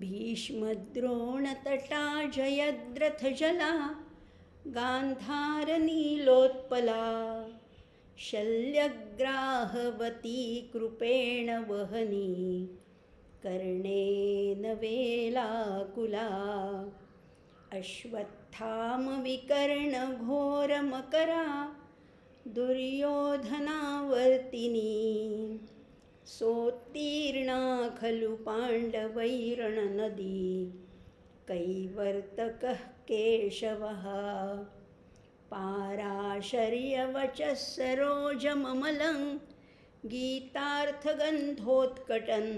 भीष्मद्रोणतटा जयद्रथजला गान्धारनीलोत्पला शल्यग्राहवती कृपेण वहनी कर्णेन वेलाकुला अश्वत्थामविकर्णघोरमकरा दुर्योधनावर्तिनी सोत्तीर्णा खलु पाण्डवैरणनदी कैवर्तकः केशवः पाराशर्यवचः सरोजममलं गीतार्थगन्धोत्कटन्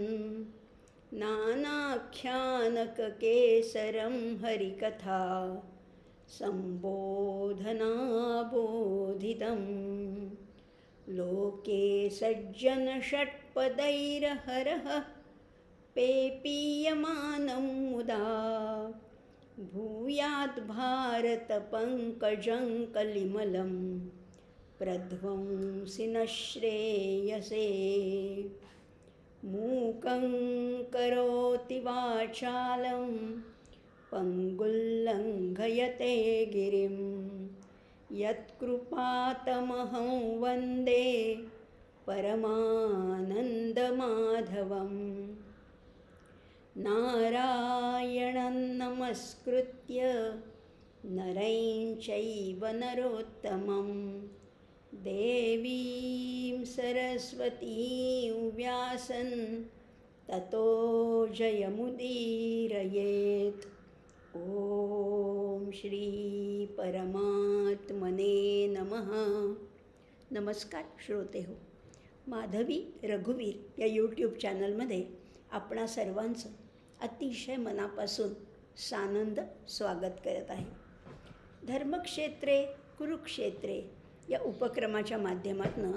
नानाख्यानककेसरं हरिकथा सम्बोधनाबोधितम् लोके सज्जनषट्पदैरहरः पेपीयमानं मुदा भूयाद्भारतपङ्कजं कलिमलं प्रध्वंसि न श्रेयसे मूकं करोति वाचालं पङ्गुल्लङ्घयते गिरिं यत्कृपातमहं वन्दे परमानन्दमाधवम् नारायणं नमस्कृत्य नरं चैव नरोत्तमं देवीं सरस्वतीं व्यासं ततो जयमुदीरयेत्। ओम श्री परमात्मने नमः। नमस्कार श्रोते हो, माधवी रघुवीर या यूट्यूब चॅनलमध्ये आपणा सर्वांचं अतिशय मनापासून सानंद स्वागत करत आहे। धर्मक्षेत्रे कुरुक्षेत्रे या उपक्रमाच्या माध्यमातून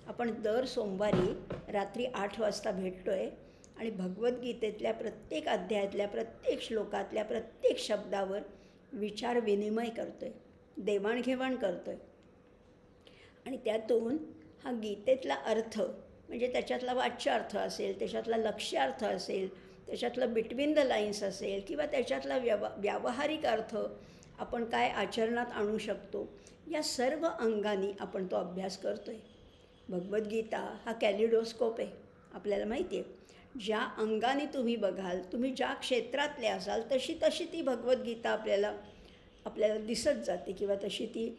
आपण दर सोमवारी रात्री 8 वाजता भेटतो आहे आणि भगवद्गीतेतल्या प्रत्येक अध्यायातल्या प्रत्येक श्लोकातल्या प्रत्येक शब्दावर विचार विनिमय करतो आहे, देवाणघेवाण करतो आहे आणि त्यातून हा गीतेतला अर्थ म्हणजे त्याच्यातला वाच्यार्थ असेल, त्याच्यातला लक्ष्यार्थ असेल, त्याच्यातलं बिटवीन द लाईन्स असेल किंवा त्याच्यातला व्यावहारिक अर्थ आपण काय आचरणात आणू शकतो, या सर्व अंगांनी आपण तो अभ्यास करतो आहे। भगवद्गीता हा कॅलिडोस्कोप आहे, आपल्याला माहिती आहे। ज्या अंगाने तुम्ही बघाल, तुम्ही ज्या क्षेत्रातले असाल तशी तशी ती भगवद्गीता आपल्याला दिसत जाते किंवा तशी ती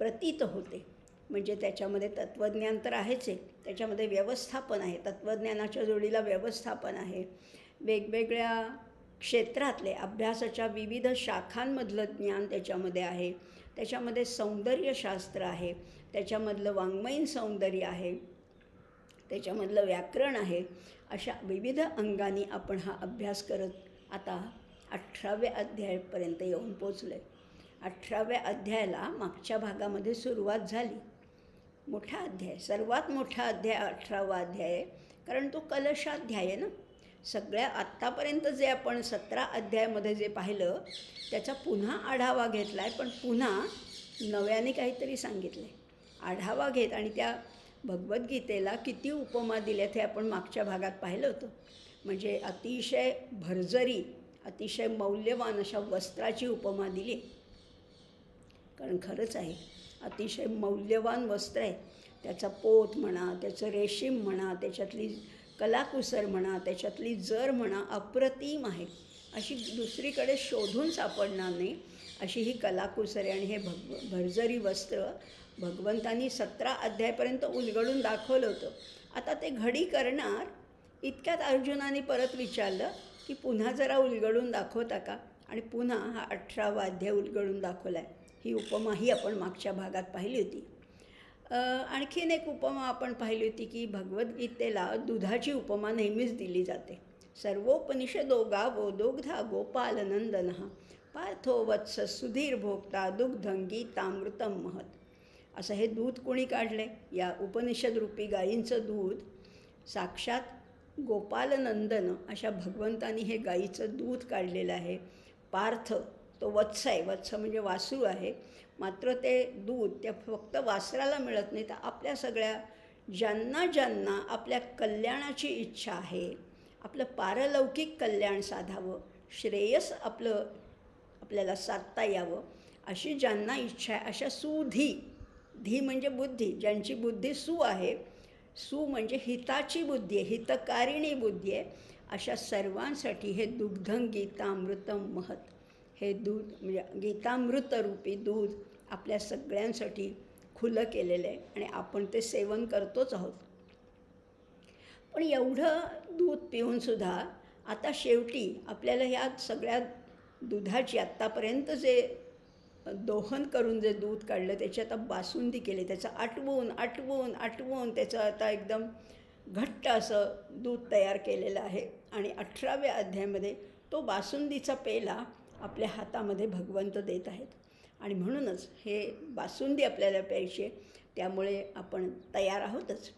प्रतीत होते। म्हणजे त्याच्यामध्ये तत्त्वज्ञान तर आहेच आहे, त्याच्यामध्ये व्यवस्थापन आहे, तत्त्वज्ञानाच्या जोडीला व्यवस्थापन आहे, वेगवेगळ्या क्षेत्रातले अभ्यासाच्या विविध शाखांमधलं ज्ञान त्याच्यामध्ये आहे, त्याच्यामध्ये सौंदर्यशास्त्र आहे, त्याच्यामधलं वाङ्मयीन सौंदर्य आहे, त्याच्यामधलं व्याकरण आहे। अशा विविध अंगांनी आपण हा अभ्यास करत आता 18व्या अध्यायापर्यंत येऊन पोचलो आहे। 18व्या अध्यायाला मागच्या भागामध्ये सुरुवात झाली। मोठा अध्याय, सर्वात मोठा अध्याय 18वा अध्याय आहे, कारण तो कलशाध्याय आहे ना। सगळ्या आत्तापर्यंत जे आपण 17 अध्यायामध्ये जे पाहिलं त्याचा पुन्हा आढावा घेतला आहे, पण पुन्हा नव्याने काहीतरी सांगितलं आहे। आढावा घेत आणि त्या भगवद्गीतेला किती उपमा दिल्यात हे आपण मागच्या भागात पाहिलं होतं। म्हणजे अतिशय भरजरी, अतिशय मौल्यवान अशा वस्त्राची उपमा दिली, कारण खरंच आहे अतिशय मौल्यवान वस्त्र आहे। त्याचा पोत म्हणा, त्याचं रेशीम म्हणा, त्याच्यातली कलाकुसर म्हणा, त्याच्यातली जर म्हणा, अप्रतिम आहे, अशी दुसरीकडे शोधून सापडणार नाही अशी ही कलाकुसर आहे। आणि हे भरजरी वस्त्र भगवंतांनी 17 अध्यायापर्यंत उलगडून दाखवलं होतं। आता ते घडी करणार इतक्यात अर्जुनाने परत विचारलं की पुन्हा जरा उलगडून दाखवता का, आणि पुन्हा हा 18वा अध्याय उलगडून दाखवला आहे। ही उपमाही आपण मागच्या भागात पाहिली होती। आणखीन एक उपमा आपण पाहिली होती की भगवद्गीतेला दुधाची उपमा नेहमीच दिली जाते। सर्वोपनिषदो गावो दुग्धा गोपालनंदनः पार्थो वत्स सुधीर भोक्ता दुग्धं गीतामृतं महत्। असं हे दूध कोणी काढले? या उपनिषदरूपी गायींचं दूध साक्षात गोपालनंदन अशा भगवंतांनी हे गायीचं दूध काढलेलं आहे। पार्थ तो वत्स आहे, वत्स म्हणजे वासरू आहे, मात्र ते दूध त्या फक्त वासराला मिळत नाही, तर आपल्या सगळ्या ज्यांना ज्यांना आपल्या कल्याणाची इच्छा आहे, आपलं पारलौकिक कल्याण साधावं, श्रेयस आपल्याला साधता यावं अशी ज्यांना इच्छा आहे, अशा सुधी, धी म्हणजे बुद्धी, ज्यांची बुद्धी सु आहे, सु म्हणजे हिताची बुद्धी आहे, हितकारिणी बुद्धी आहे, अशा सर्वांसाठी हे दुग्धं गीतामृतम महत्, हे दूध म्हणजे गीतामृतरूपी दूध आपल्या सगळ्यांसाठी खुलं केलेलं आहे आणि आपण ते सेवन करतोच आहोत. पण एवढं दूध पिऊनसुद्धा आता शेवटी आपल्याला ह्या सगळ्या दुधाची आत्तापर्यंत जे दोहन करून जे दूध काढलं त्याची आता बासुंदी केली, त्याचं आटवून त्याचं आता एकदम घट्ट असं दूध तयार केलेलं आहे. आणि 18व्या अध्यायामध्ये तो बासुंदीचा पेला आपल्या हातामध्ये भगवंत देत आहेत. आणि म्हणूनच हे बासुंदी आपल्याला प्यायची आहे, त्यामुळे आपण तयार आहोतच.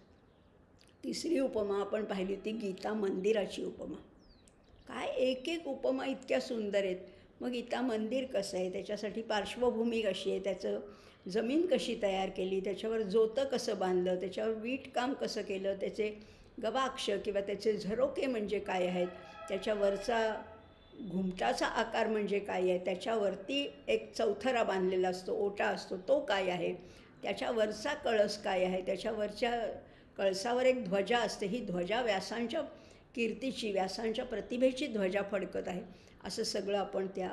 तिसरी उपमा आपण पाहिली होती गीता मंदिराची उपमा. काय एक एक उपमा इतक्या सुंदर आहेत. मग गीता मंदिर कसं आहे, त्याच्यासाठी पार्श्वभूमी कशी आहे, त्याचं जमीन कशी तयार केली, त्याच्यावर जोतं कसं बांधलं, त्याच्यावर वीटकाम कसं केलं, त्याचे गवाक्ष किंवा त्याचे झरोके म्हणजे काय आहेत, त्याच्यावरचा घुमटाचा आकार म्हणजे काय आहे, त्याच्यावरती एक चौथरा बांधलेला असतो, ओटा असतो, तो काय आहे, त्याच्यावरचा कळस काय आहे, त्याच्यावरच्या कळसावर एक ध्वजा असते, ही ध्वजा व्यासांच्या कीर्तीची, व्यासांच्या प्रतिभेची ध्वजा फडकत आहे. असं सगळं आपण त्या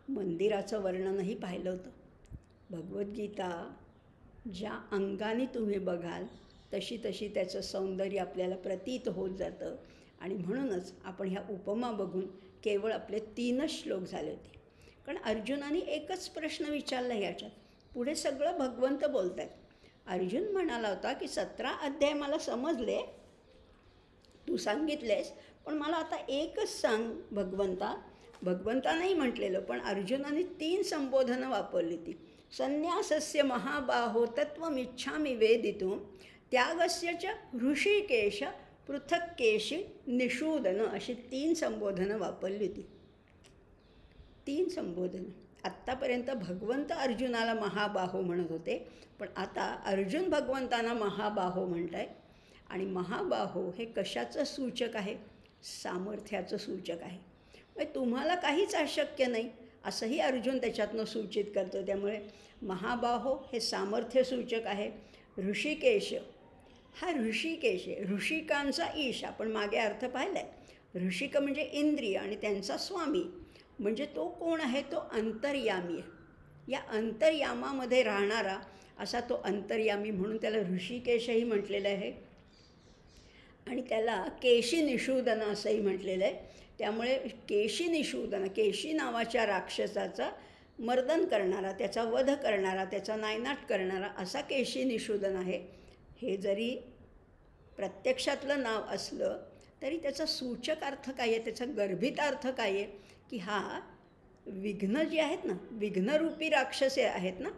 मंदिराचं वर्णनही पाहिलं होतं. भगवद्गीता ज्या अंगाने तुम्ही बघाल तशी तशी त्याचं सौंदर्य आपल्याला प्रतीत होत जातं. आणि म्हणूनच आपण ह्या उपमा बघून केवळ आपले 3च श्लोक झाले होते. कारण अर्जुनाने एकच प्रश्न विचारला याच्यात, पुढे सगळं भगवंत बोलत आहेत. अर्जुन म्हणाला होता की 17 अध्याय मला समजले, तू सांगितलेस, पण मला आता एकच सांग भगवंता नाही म्हटलेलं, पण अर्जुनाने 3 संबोधनं वापरली ती. संन्यासस्य महाबाहो तत्त्वमिच्छामि वेदितुं त्यागस्य च ऋषिकेश पृथक् केशी निषूदन, अशी 3 संबोधनं वापरली होती. 3 संबोधनं. आत्तापर्यंत भगवंत अर्जुनाला महाबाहो म्हणत होते, पण आता अर्जुन भगवंतांना महाबाहो म्हणत आहे. आणि महाबाहो हे कशाचं सूचक आहे? सामर्थ्याचं सूचक आहे. म्हणजे तुम्हाला काहीच अशक्य नाही असंही अर्जुन त्याच्यातनं सूचित करतो. त्यामुळे महाबाहो हे सामर्थ्य सूचक आहे. ऋषिकेश हा ऋषिकेश आहे, ऋषिकांचा ईश. आपण मागे अर्थ पाहिला आहे. ऋषिक म्हणजे इंद्रिय आणि त्यांचा स्वामी म्हणजे तो कोण आहे? तो अंतर्यामी आहे. या अंतर्यामामध्ये राहणारा असा तो अंतर्यामी, म्हणून त्याला ऋषिकेशही म्हटलेलं आहे. आणि त्याला केशी निषूदन असंही म्हटलेलं आहे. त्यामुळे केशी निषूदन, केशी नावाच्या राक्षसाचा मर्दन करणारा, त्याचा वध करणारा, त्याचा नायनाट करणारा असा केशी निषूदन आहे. हे जरी प्रत्यक्षातलं नाव असलं तरी त्याचा सूचक अर्थ काय आहे, त्याचा गर्भित अर्थ काय आहे की हा विघ्न जे आहेत ना, विघ्नरूपी राक्षसे आहेत ना,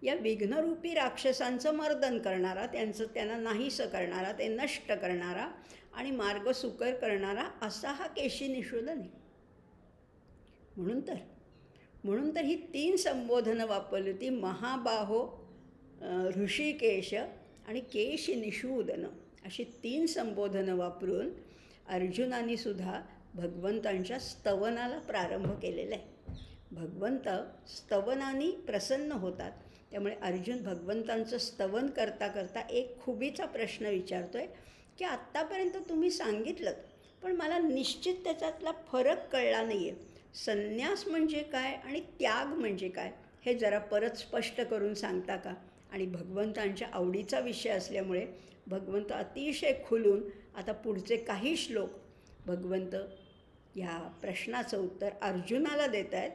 या विघ्नरूपी राक्षसांचं मर्दन करणारा, त्यांना नाहीसं करणारा, ते नष्ट करणारा आणि मार्ग सुकर करणारा असा हा केशी निषूदन आहे. म्हणून तर ही 3 संबोधनं वापरली होती. महाबाहो, ऋषिकेश आणि केशी निषूदन अशी 3 संबोधनं वापरून अर्जुनाने सुद्धा भगवंतांच्या स्तवनाला प्रारंभ केलेला आहे. भगवंत स्तवनाने प्रसन्न होतात. त्यामुळे अर्जुन भगवंतांचं स्तवन करता करता एक खुबीचा प्रश्न विचारतोय की आत्तापर्यंत तुम्ही सांगितलं, पण मला निश्चित त्याच्यातला फरक कळला नाही आहे. संन्यास म्हणजे काय आणि त्याग म्हणजे काय हे जरा परत स्पष्ट करून सांगता का? आणि भगवंतांच्या आवडीचा विषय असल्यामुळे भगवंत अतिशय खुलून आता पुढचे काही श्लोक भगवंत ह्या प्रश्नाचं उत्तर अर्जुनाला देत आहेत.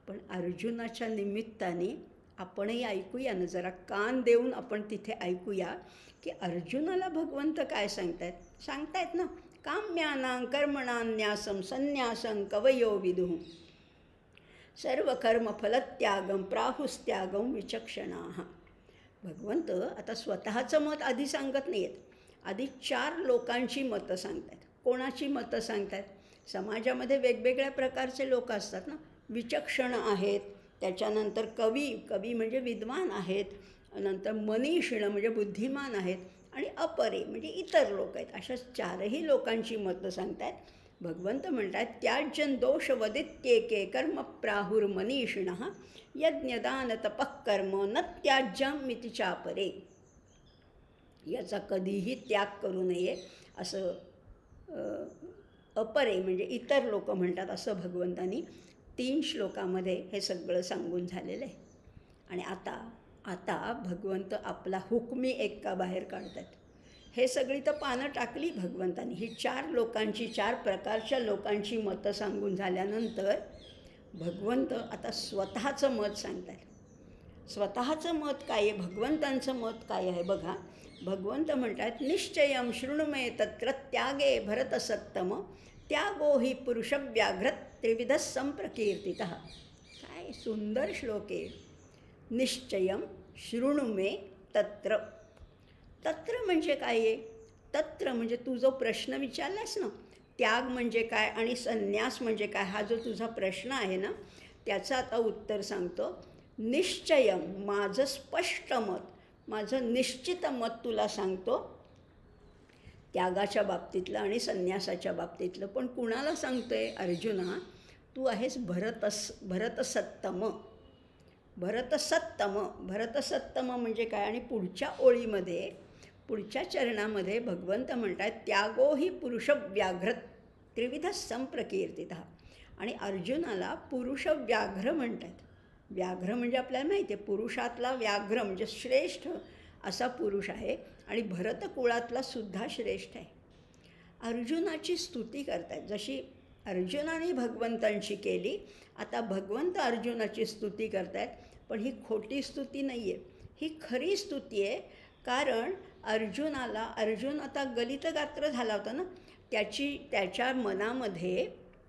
पण अर्जुनाच्या निमित्ताने आपणही ऐकूया ना, जरा कान देऊन आपण तिथे ऐकूया की अर्जुनाला भगवंत काय सांगतायत ना. काम्यानां कर्मणान्यासं संन्यासं कवयो विदुः सर्व कर्मफलत्यागं प्राहुस्त्यागं विचक्षणाः. भगवंत आता स्वतःचं मत आधी सांगत नाही आहेत, आधी 4 लोकांची मतं सांगत आहेत. कोणाची मतं सांगत आहेत? समाजामध्ये वेगवेगळ्या प्रकारचे लोक असतात ना. विचक्षण आहेत, त्याच्यानंतर कवी म्हणजे विद्वान आहेत, नंतर मनीषिण म्हणजे बुद्धिमान आहेत, आणि अपरे म्हणजे इतर लोक आहेत. अशा चारही लोकांची मतं सांगतात. भगवंत म्हणतात त्याज्यं दोष वदित्येके कर्म प्राहुर मनीषिणः यज्ञदान तपः कर्म न त्याज्यं मिति चापरे. याचा कधीही त्याग करू नये असं अपरे म्हणजे इतर लोक म्हणतात, असं भगवंतांनी 3 श्लोकामध्ये हे सगळं सांगून झालेलं आहे. आणि आता भगवंत आपला हुकमी एक्का बाहेर काढतात. हे सगळी तर पानं टाकली भगवंतांनी. ही 4 प्रकारच्या लोकांची मतं सांगून झाल्यानंतर भगवंत आता स्वतःचं मत सांगतात. स्वतःचं मत काय आहे, भगवंतांचं मत काय आहे बघा. भगवंत म्हणतात निश्चयं शृणु मे तत्र त्यागे भरतसत्तम त्यागो हि पुरुषव्याघ्रत त्रिविधः संप्रकीर्तितः. काय सुंदर श्लोक आहे. निश्चयं शृणु मे तत्र. तत्र म्हणजे काय आहे? तत्र म्हणजे तू जो प्रश्न विचारलास ना, त्याग म्हणजे काय आणि संन्यास म्हणजे काय, हा जो तुझा प्रश्न आहे ना, त्याचं आता उत्तर सांगतो. निश्चयं माझं स्पष्ट मत, माझं निश्चित मत तुला सांगतो त्यागाच्या बाबतीतलं आणि संन्यासाच्या बाबतीतलं. पण कुणाला सांगतोय? अर्जुना, तू आहेस भरतसत्तम. भरतसत्तम म्हणजे काय? आणि पुढच्या ओळीमध्ये, पुढच्या चरणामध्ये भगवंत म्हणतात त्यागो ही पुरुषव्याघ्र त्रिविध संप्रकीर्तितः. आणि अर्जुनाला पुरुषव्याघ्र म्हणतात. व्याघ्र म्हणजे आपल्याला माहिती आहे, पुरुषातला व्याघ्र म्हणजे श्रेष्ठ असा पुरुष आहे, आणि भरतकुळातला सुद्धा श्रेष्ठ आहे. अर्जुनाची स्तुती करतात. जशी अर्जुनाने भगवंतांची केली, आता भगवंत अर्जुनाची स्तुती करतात. पण ही खोटी स्तुती नाही आहे, ही खरी स्तुती आहे. कारण अर्जुन आता गलितगात्र झाला होता ना, त्याच्या मनामध्ये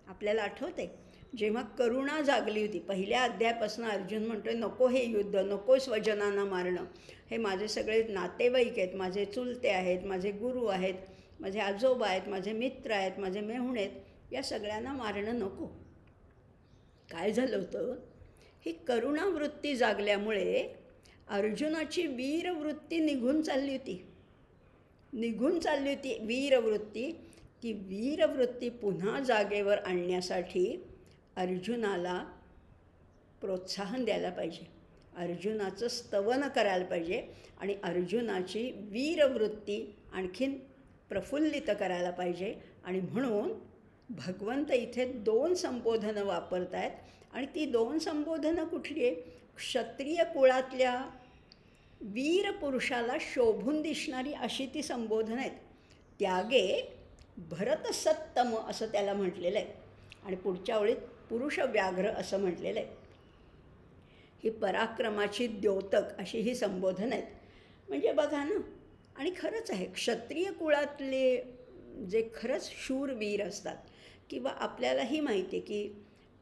आपल्याला आठवते जेव्हा करुणा जागली होती. पहिल्या अध्यायापासून अर्जुन म्हणतोय नको हे युद्ध, नको स्वजनांना मारणं, हे माझे सगळे नातेवाईक आहेत, माझे चुलते आहेत, माझे गुरु आहेत, माझे आजोबा आहेत, माझे मित्र आहेत, माझे मेहुणे आहेत, या सगळ्यांना मारणं नको. काय झालं होतं? ही करुणावृत्ती जागल्यामुळे अर्जुनाची वीरवृत्ती निघून चालली होती वीरवृत्ती. ती वीरवृत्ती पुन्हा जागेवर आणण्यासाठी अर्जुनाला प्रोत्साहन द्यायला पाहिजे, अर्जुनाचं स्तवन करायला पाहिजे, आणि अर्जुनाची वीरवृत्ती आणखीन प्रफुल्लित करायला पाहिजे. आणि म्हणून भगवंत इथे 2 संबोधनं वापरत आहेत. आणि ती 2 संबोधनं कुठली आहे? क्षत्रिय कुळातल्या वीर पुरुषाला शोभून दिसणारी अशी ती संबोधनं आहेत. त्यागे भरतसत्तम असं त्याला म्हटलेलं आहे, आणि पुढच्या ओळीत पुरुषव्याघ्र असं म्हटलेलं आहे. ही पराक्रमाची द्योतक अशी ही संबोधन आहेत. म्हणजे बघा ना, आणि खरंच आहे, क्षत्रिय कुळातले जे खरंच शूरवीर असतात, किंवा आपल्यालाही माहिती आहे की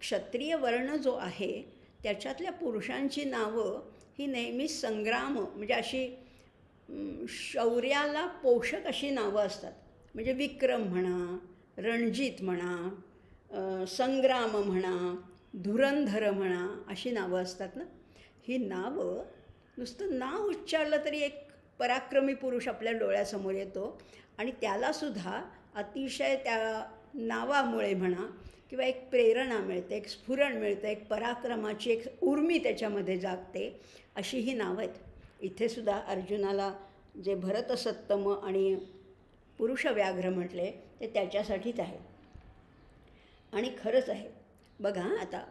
क्षत्रिय वर्ण जो आहे त्याच्यातल्या पुरुषांची नावं ही नेहमी संग्राम म्हणजे अशी शौर्याला पोषक अशी नावं असतात. म्हणजे विक्रम म्हणा, रणजित म्हणा, संग्राम म्हणा, धुरंधर म्हणा, अशी नावं असतात ना. ही नावं नुसतं नाव उच्चारलं तरी एक पराक्रमी पुरुष आपल्या डोळ्यासमोर येतो, आणि त्यालासुद्धा अतिशय त्या नावामुळे म्हणा किंवा एक प्रेरणा मिळते, एक स्फुरण मिळतं, एक पराक्रमाची एक उर्मी त्याच्यामध्ये जागते. अशी ही नावं आहेत. इथेसुद्धा अर्जुनाला जे भरतसत्तम आणि पुरुषव्याघ्र म्हटले ते त्याच्यासाठीच आहे. आणि खरंच आहे बघा, आता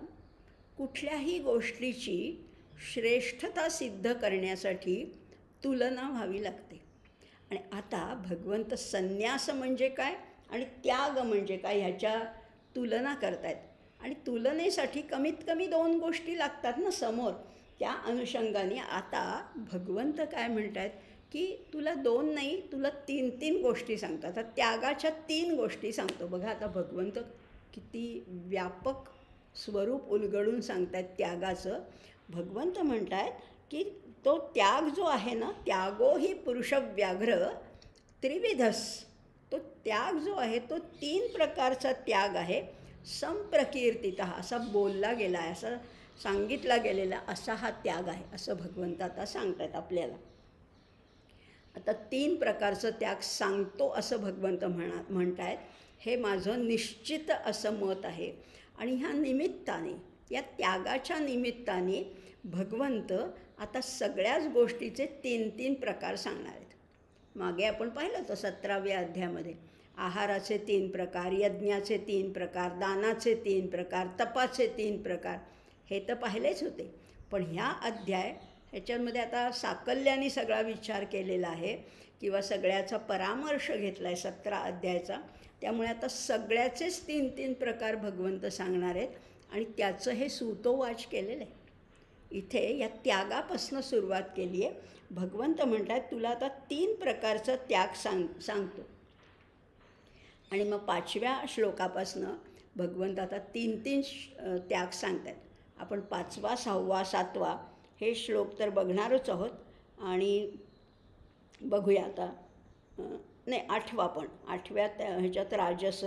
कुठल्याही गोष्टीची श्रेष्ठता सिद्ध करण्यासाठी तुलना व्हावी लागते. आणि आता भगवंत संन्यास म्हणजे काय आणि त्याग म्हणजे काय ह्याच्या तुलना करतायत. आणि तुलनेसाठी कमीत कमी 2 गोष्टी लागतात ना समोर. त्या अनुषंगाने आता भगवंत काय म्हणत आहेत की तुला 2 नाही, तुला 3 गोष्टी सांगतात. आता त्यागाच्या 3 गोष्टी सांगतो. बघा आता भगवंत किती व्यापक स्वरूप उलगडून सांगत आहेत त्यागाचं. भगवंत म्हणत आहेत की तो त्याग जो आहे ना, त्यागो ही पुरुषव्याघ्र त्रिविधस. तो त्याग जो आहे तो 3 प्रकारचा त्याग आहे. संप्रकीर्तितः असा बोलला गेला आहे, असा सांगितला गेलेला असा हा त्याग आहे असं भगवंत आता सांगतात आपल्याला. आता 3 प्रकारचं त्याग सांगतो असं भगवंत म्हणतायत. हे माझं निश्चित असं मत आहे. आणि ह्या निमित्ताने, या त्यागाच्या निमित्ताने भगवंत आता सगळ्याच गोष्टीचे 3 प्रकार सांगणार आहेत. मागे आपण पाहिलं होतं 17व्या अध्यायामध्ये आहाराचे 3 प्रकार, यज्ञाचे 3 प्रकार, दानाचे 3 प्रकार, तपाचे 3 प्रकार, हे तर पाहिलेच होते. पण ह्या अध्याय ह्याच्यामध्ये आता साकल्याने सगळा विचार केलेला आहे किंवा सगळ्याचा परामर्श घेतला आहे 17 अध्यायाचा. त्यामुळे आता सगळ्याचेच 3 प्रकार भगवंत सांगणार आहेत आणि त्याचं हे सूतोवाच केलेलं आहे. इथे या त्यागापासून सुरुवात केली आहे. भगवंत म्हणतात तुला आता 3 प्रकारचं त्याग सांगतो. आणि मग 5व्या श्लोकापासनं भगवंत आता 3 त्याग सांगतात. आपण 5वा, 6वा, 7वा हे श्लोक तर बघणारच आहोत. आणि बघूया आता, नाही 8वा पण, 8व्या ह्याच्यात राजस,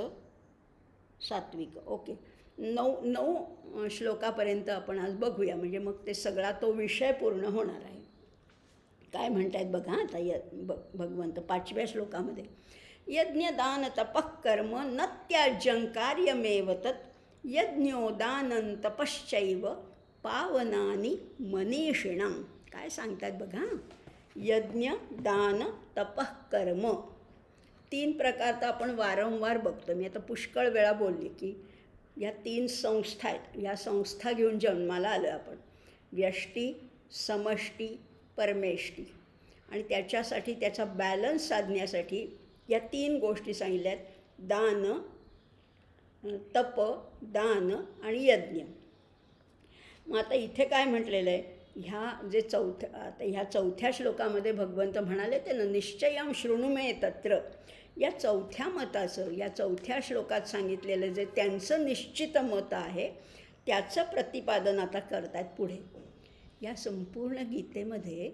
सात्विक. ओके, 9 श्लोकापर्यंत आपण आज बघूया, म्हणजे मग ते सगळा तो विषय पूर्ण होणार आहे. काय म्हणतायत बघा आता भगवंत 5व्या श्लोकामध्ये, यज्ञदान तपः कर्म न त्याज्यं कार्यमेव तत् यज्ञोदानं तपश्चैव पावनानि मनीषिणां. काय सांगतात बघा, यज्ञ, दान, तपः, कर्म 3 प्रकार तर आपण वारंवार बघतो. मी आता पुष्कळ वेळा बोलली की या 3 संस्था आहेत. या संस्था घेऊन जन्माला आलो आपण, व्यष्टी, समष्टी, परमेष्टी. आणि त्याच्यासाठी त्याचा बॅलन्स साधण्यासाठी या 3 गोष्टी सांगितल्या आहेत, दान, तप, दान आणि यज्ञ. मग आता इथे काय म्हटलेलं आहे, ह्या चौथ्या श्लोकामध्ये भगवंत म्हणाले ते ना, निश्चयं शृणु मे तत्र. या चौथ्या मताचं, या चौथ्या श्लोकात सांगितलेलं जे त्यांचं निश्चित मत आहे त्याचं प्रतिपादन आता करतात पुढे. या संपूर्ण गीतेमध्ये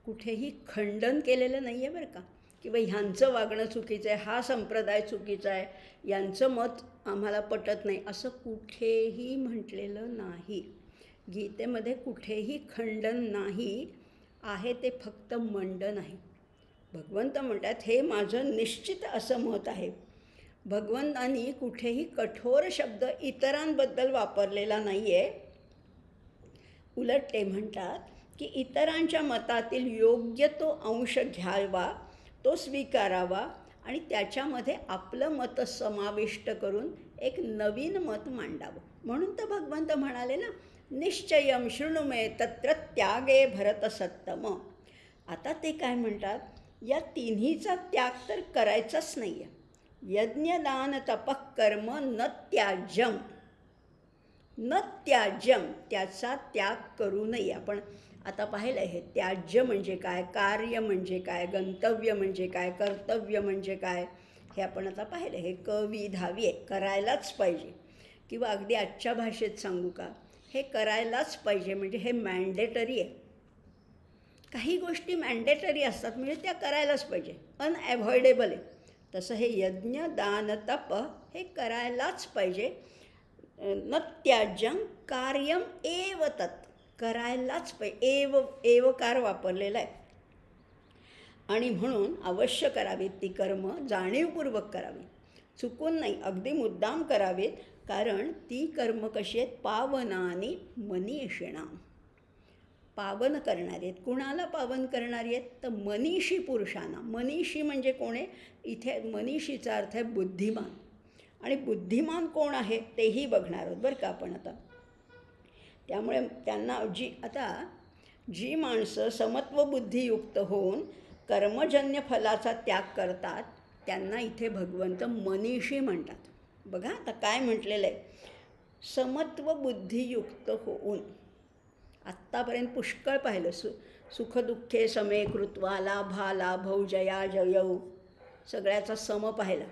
कुठेही खंडन केलेलं नाही आहे बरं का, किंवा ह्यांचं वागणं चुकीचं आहे, हा संप्रदाय चुकीचा आहे, यांचं मत आम्हाला पटत नाही, असं कुठेही म्हटलेलं नाही. गीतेमध्ये कुठेही खंडन नाही आहे, ते फक्त मंडन आहे. भगवंत म्हणतात हे माझं निश्चित असं मत आहे. भगवंतांनी कुठेही कठोर शब्द इतरांबद्दल वापरलेला नाही आहे. उलट ते म्हणतात की इतरांच्या मतातील योग्य तो अंश घ्यावा, तो स्वीकारावा आणि त्याच्यामध्ये आपलं मत समाविष्ट करून एक नवीन मत मांडावं. म्हणून तर भगवंत म्हणाले ना, निश्चयं शृणु मे तत्र त्यागे भरतसत्तम. आता ते काय म्हणतात, या तिन्हीचा त्याग तर करायचाच नाही आहे. यज्ञदान तपः कर्म न त्याज्यम, न त्याज्यम, त्याचा त्याग करू नये. आपण आता पाहिलं आहे त्याज्य म्हणजे काय, कार्य म्हणजे काय, गंतव्य म्हणजे काय, कर्तव्य म्हणजे काय, हे आपण आता पाहिलं. हे कवी धावी आहे, करायलाच पाहिजे. किंवा अगदी आजच्या भाषेत सांगू का, हे करायलाच पाहिजे म्हणजे हे मॅन्डेटरी आहे. काही गोष्टी मॅन्डेटरी असतात म्हणजे त्या करायलाच पाहिजे, अनॲव्हॉइडेबल आहे. तसं हे यज्ञ, दान, तप हे करायलाच पाहिजे. न त्याज्यं कार्यम एव तत्, करायलाच पाहिजे. एवकार वापरलेला आहे. आणि म्हणून अवश्य करावीत ती कर्म, जाणीवपूर्वक करावी, चुकून नाही, अगदी मुद्दाम करावीत. कारण ती कर्म कशी आहेत, पावनानी मनीषिणां, पावन करणारी आहेत. कुणाला पावन करणारी आहेत तर मनीषी पुरुषांना. मनीषी म्हणजे कोण आहे, इथे मनीषीचा अर्थ आहे बुद्धिमान. आणि बुद्धिमान कोण आहे तेही बघणार आहोत बरं का आपण आता. त्यामुळे त्यांना जी माणसं समत्व बुद्धियुक्त होऊन कर्मजन्य फलाचा त्याग करतात त्यांना इथे भगवंत मनीषी म्हणतात. बघा आता काय म्हटलेलं आहे, समत्व बुद्धियुक्त होऊन. आत्तापर्यंत पुष्कळ पाहिलं, सुखदुःखे समे कृत्वा लाभा लाभौ जया जयौ, सगळ्याचा सम पाहिला,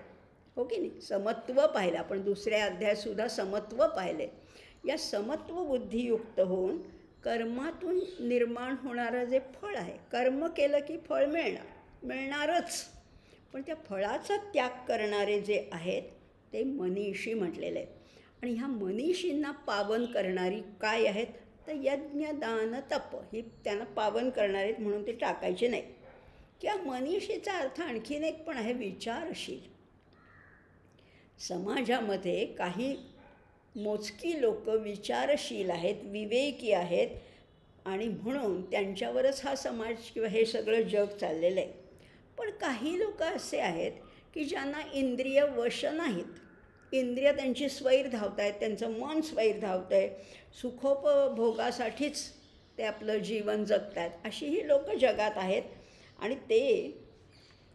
हो की नाही, समत्व पाहिलं. आपण 2ऱ्या अध्यायातसुद्धा समत्व पाहिले. या समत्व बुद्धियुक्त होऊन कर्मातून निर्माण होणारं जे फळ आहे, कर्म केलं की फळ मिळणारच, पण त्या फळाचा त्याग करणारे जे आहेत ते मनीषी म्हटलेले आहेत. आणि ह्या मनीषींना पावन करणारी काय आहेत, तर यज्ञ दान तप ही त्यांना पावन करणार आहेत म्हणून ते टाकायचे नाही. किंवा मनीषीचा अर्थ आणखीन एक पण आहे, विचारशील. समाजामध्ये काही मोजकी लोक विचारशील आहेत, विवेकी आहेत आणि म्हणून त्यांच्यावरच हा समाज किंवा हे सगळं जग चाललेलं आहे. पण काही लोक असे आहेत की ज्यांना इंद्रिय वश नाहीत. इंद्रिय त्यांची स्वैर धावत आहेत, त्यांचं मन स्वैर धावतं आहे, सुखोपभोगासाठीच ते आपलं जीवन जगत आहेत. अशी ही लोक जगात आहेत आणि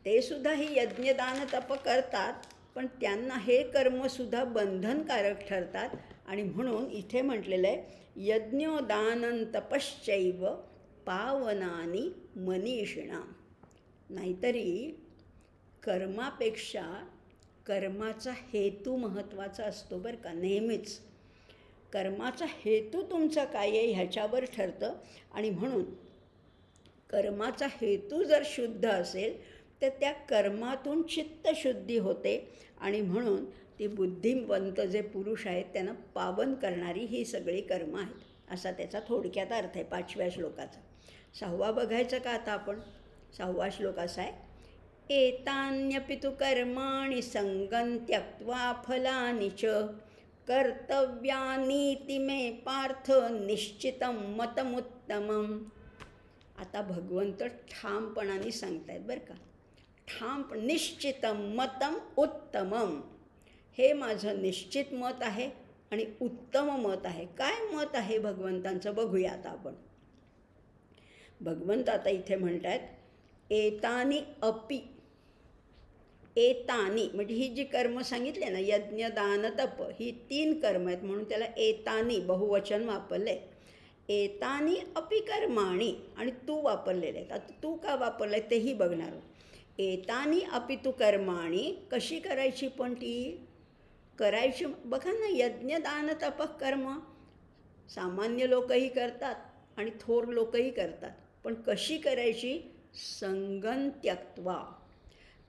ते सुद्धा ही यज्ञदान तप करतात, पण त्यांना हे कर्मसुद्धा बंधनकारक ठरतात. आणि म्हणून इथे म्हटलेलं आहे, यज्ञोदानं तपश्चैव पावनानी मनीषिणाम. नाहीतरी कर्मापेक्षा कर्माचा हेतू महत्त्वाचा असतो बरं का. नेहमीच कर्माचा हेतू तुमचा काय आहे ह्याच्यावर ठरतं. आणि म्हणून कर्माचा हेतू जर शुद्ध असेल तर त्या कर्मातून चित्तशुद्धी होते आणि म्हणून ती बुद्धिवंत जे पुरुष आहेत त्यांना पावन करणारी ही सगळी कर्म आहेत, असा त्याचा थोडक्यात अर्थ आहे 5व्या श्लोकाचा. 6वा बघायचं का आता आपण. 6वा श्लोक असा आहे, एतान्यपि तु कर्माणि संगं त्यक्त्वा फलानि च कर्तव्यानीति मे पार्थ निश्चितं मतमुत्तमम्. आता भगवंत ठामपणाने सांगतायत बरं का. निश्चितं मतम उत्तमम. हे माझं निश्चित मत आहे आणि उत्तम मत आहे. काय मत आहे भगवंतांचं बघूया आता आपण. भगवंत आता इथे म्हणत आहेत, एतानी अपि. एतानी म्हणजे ही जी कर्म सांगितले ना, यज्ञ दान तप, ही 3 कर्म आहेत म्हणून त्याला एतानी बहुवचन वापरलं आहे. एतानी अपि कर्माणी आणि तू वापरलेले आहेत. आता तू का वापरलं आहे तेही बघणार आहोत. एतानी अपि तु कर्माणी कशी करायची, पण ती करायची बघा ना. यज्ञ दान तप कर्म सामान्य लोकही करतात आणि थोर लोकही करतात, पण कशी करायची, संगं त्यक्त्वा.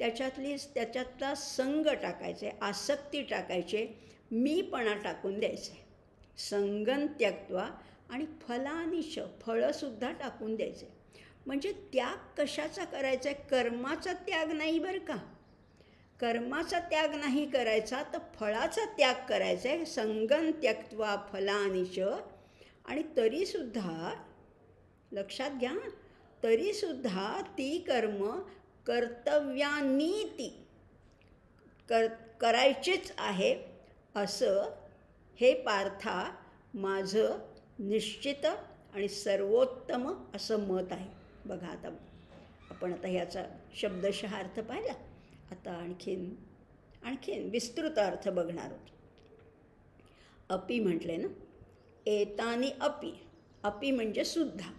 त्याच्यातला संग टाकायचे, आसक्ती टाकायचे, मीपणा टाकून द्यायचे. संगं त्यक्त्वा आणि फलानिश फळंसुद्धा टाकून द्यायचे. म्हणजे त्याग कशाचा करायचा आहे, कर्माचा त्याग नाही बरं का. कर्माचा त्याग नाही करायचा तर फळाचा त्याग करायचा आहे. संगं त्यक्त्वा फलानिच. आणि तरीसुद्धा लक्षात घ्या, तरीसुद्धा ती कर्म कर्तव्यानीती करायचीच आहे असं हे पार्था माझं निश्चित आणि सर्वोत्तम असं मत आहे. बघा आता आपण ह्याचा शब्दशः अर्थ पाहिला. आता आणखीन विस्तृत अर्थ बघणार आहोत. अपि म्हटले ना, एतानी अपि. अपि म्हणजे सुद्धा.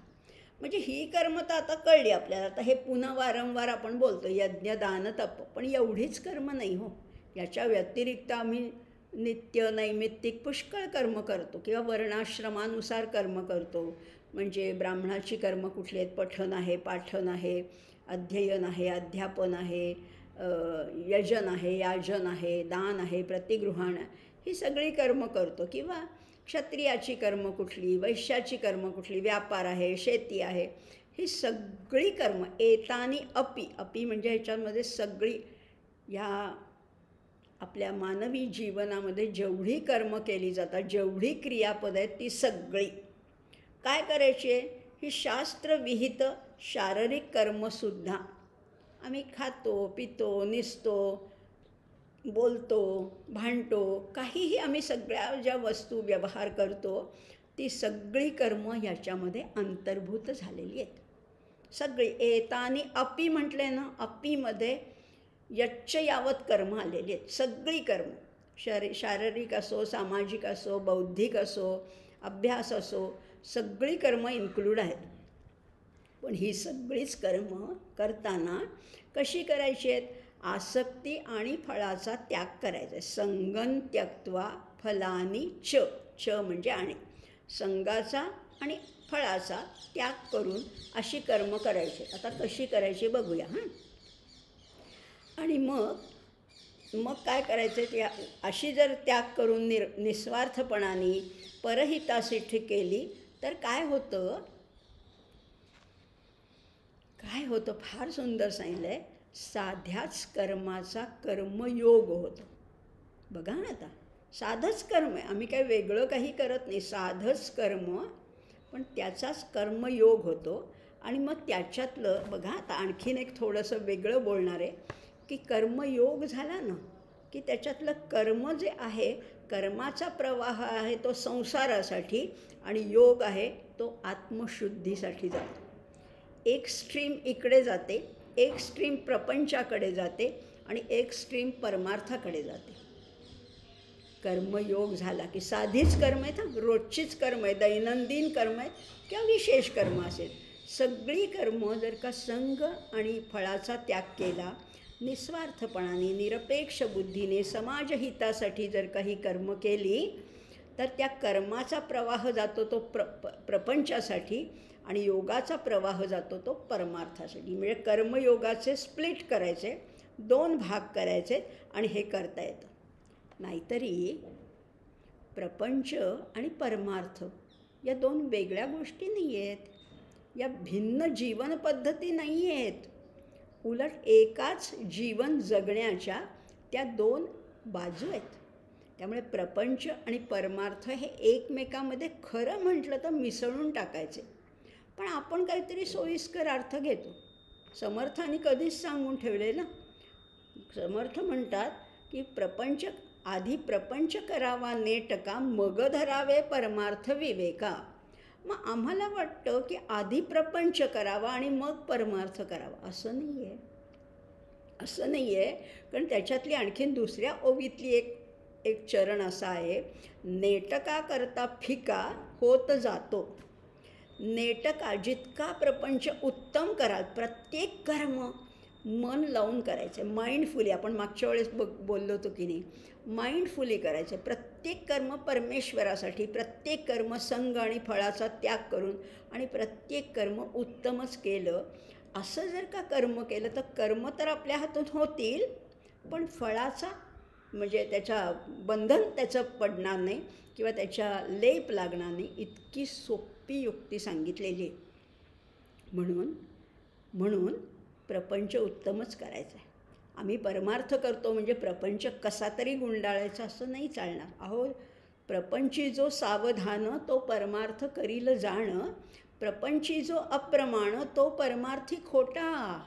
म्हणजे ही कर्म तर आता कळली आपल्याला. आता हे पुन्हा वारंवार आपण बोलतो यज्ञ दान तप, पण एवढीच कर्म नाही हो. याच्या व्यतिरिक्त आम्ही नित्य नैमित्तिक पुष्कळ कर्म करतो किंवा वर्णाश्रमानुसार कर्म करतो. म्हणजे ब्राह्मणाची कर्म कुठली आहेत, पठण आहे, पाठन आहे, अध्ययन आहे, अध्यापन आहे, यजन आहे, याजन आहे, दान आहे, प्रतिगृहण, ही सगळी कर्म करतो. किंवा क्षत्रियाची कर्म कुठली, वैश्याची कर्म कुठली, व्यापार आहे, शेती आहे, ही सगळी कर्म. एतानी अपि. अपि म्हणजे ह्याच्यामध्ये सगळी ह्या आपल्या मानवी जीवनामध्ये जेवढी कर्म केली जातात, जेवढी क्रियापद आहेत, ती सगळी काय करायची आहे, ही शास्त्रविहित शारीरिक कर्मसुद्धा. आम्ही खातो, पितो, निसतो, बोलतो, भांडतो, काहीही आम्ही सगळ्या ज्या वस्तू व्यवहार करतो ती सगळी कर्म ह्याच्यामध्ये अंतर्भूत झालेली आहेत सगळी. एतानी अपि म्हटले ना, अपीमध्ये यच्च यावत कर्म आलेली आहेत. सगळी कर्म शारीरिक असो, सामाजिक असो, बौद्धिक असो, अभ्यास असो, सगळी कर्म इन्क्लूड आहेत. पण ही सगळीच कर्म करताना कशी करायची आहेत, आसक्ती आणि फळाचा त्याग करायचा आहे. संगं त्यक्त्वा फलानी च. च म्हणजे आणि. संगाचा आणि फळाचा त्याग करून अशी कर्म करायची. आता कशी करायची बघूया. आणि मग मग काय करायचं ते अशी जर त्याग करून निस्वार्थपणाने परहितासाठी केली तर काय होतं, काय होतं फार सुंदर सांगितलं आहे. साध्याच कर्माचा कर्मयोग होतो. बघा ना, आता साधंच कर्म आहे, आम्ही काही वेगळं काही करत नाही, साधंच कर्म, पण त्याचाच कर्मयोग होतो. आणि मग त्याच्यातलं बघा, आता आणखीन एक थोडंसं वेगळं बोलणार आहे की कर्मयोग झाला ना की त्याच्यातलं कर्म जे आहे, कर्माचा प्रवाह आहे तो संसारासाठी आणि योग आहे तो आत्मशुद्धीसाठी जातो. एक स्ट्रीम इकडे जाते, एक स्ट्रीम प्रपंचाकडे जाते आणि एक स्ट्रीम परमार्थाकडे जाते. कर्मयोग झाला की साधीच कर्म आहेत, रोजचीच कर्म आहे, दैनंदिन कर्म आहेत किंवा विशेष कर्म असेल, सगळी कर्म जर का संग आणि फळाचा त्याग केला, निस्वार्थपणाने निरपेक्ष बुद्धीने समाजहितासाठी जर काही कर्म केली तर त्या कर्माचा प्रवाह जातो तो प्रपंचासाठी आणि योगाचा प्रवाह जातो तो परमार्थासाठी. म्हणजे कर्मयोगाचे स्प्लिट करायचे, 2 भाग करायचे आणि हे करता येतं. नाहीतरी प्रपंच आणि परमार्थ या 2 वेगळ्या गोष्टी नाही आहेत, या भिन्न जीवनपद्धती नाही आहेत. उलट एकाच जीवन जगण्याच्या त्या 2 बाजू आहेत. त्यामुळे प्रपंच आणि परमार्थ हे एकमेकांमध्ये खरं म्हटलं तर मिसळून टाकायचे, पण आपण काहीतरी सोयीस्कर अर्थ घेतो. समर्थांनी कधीच सांगून ठेवले ना, समर्थ म्हणतात की आधी प्रपंच करावा नेटका, मग धरावे परमार्थ विवेका. मग आम्हाला वाटतं की आधी प्रपंच करावा आणि मग परमार्थ करावा. असं नाही आहे, असं नाही आहे. कारण त्याच्यातली आणखीन दुसऱ्या ओवीतली एक चरण असा आहे, नेटका करता फिका होत जातो. नेटका जितका प्रपंच उत्तम कराल, प्रत्येक कर्म मन लावून करायचं, माइंडफुली. आपण मागच्या वेळेस बोललो होतो की नाही, माइंडफुली करायचं. प्रत्येक कर्म परमेश्वरासाठी, प्रत्येक कर्म संग आणि फळाचा त्याग करून आणि प्रत्येक कर्म उत्तमच केलं. असं जर का कर्म केलं तर कर्म तर आपल्या हातून होतील, पण फळाचा म्हणजे त्याच्या बंधन त्याचं पडणार नाही किंवा त्याच्या लेप लागणार नाही. इतकी सोपी युक्ती सांगितलेली. म्हणून प्रपंच उत्तमच करायचा आहे. आम्ही परमार्थ करतो म्हणजे प्रपंच कसा तरी गुंडाळायचा असं नाही चालणार. अहो, प्रपंची जो सावधान तो परमार्थ करील जाण, प्रपंची जो अप्रमाण तो परमार्थी खोटा.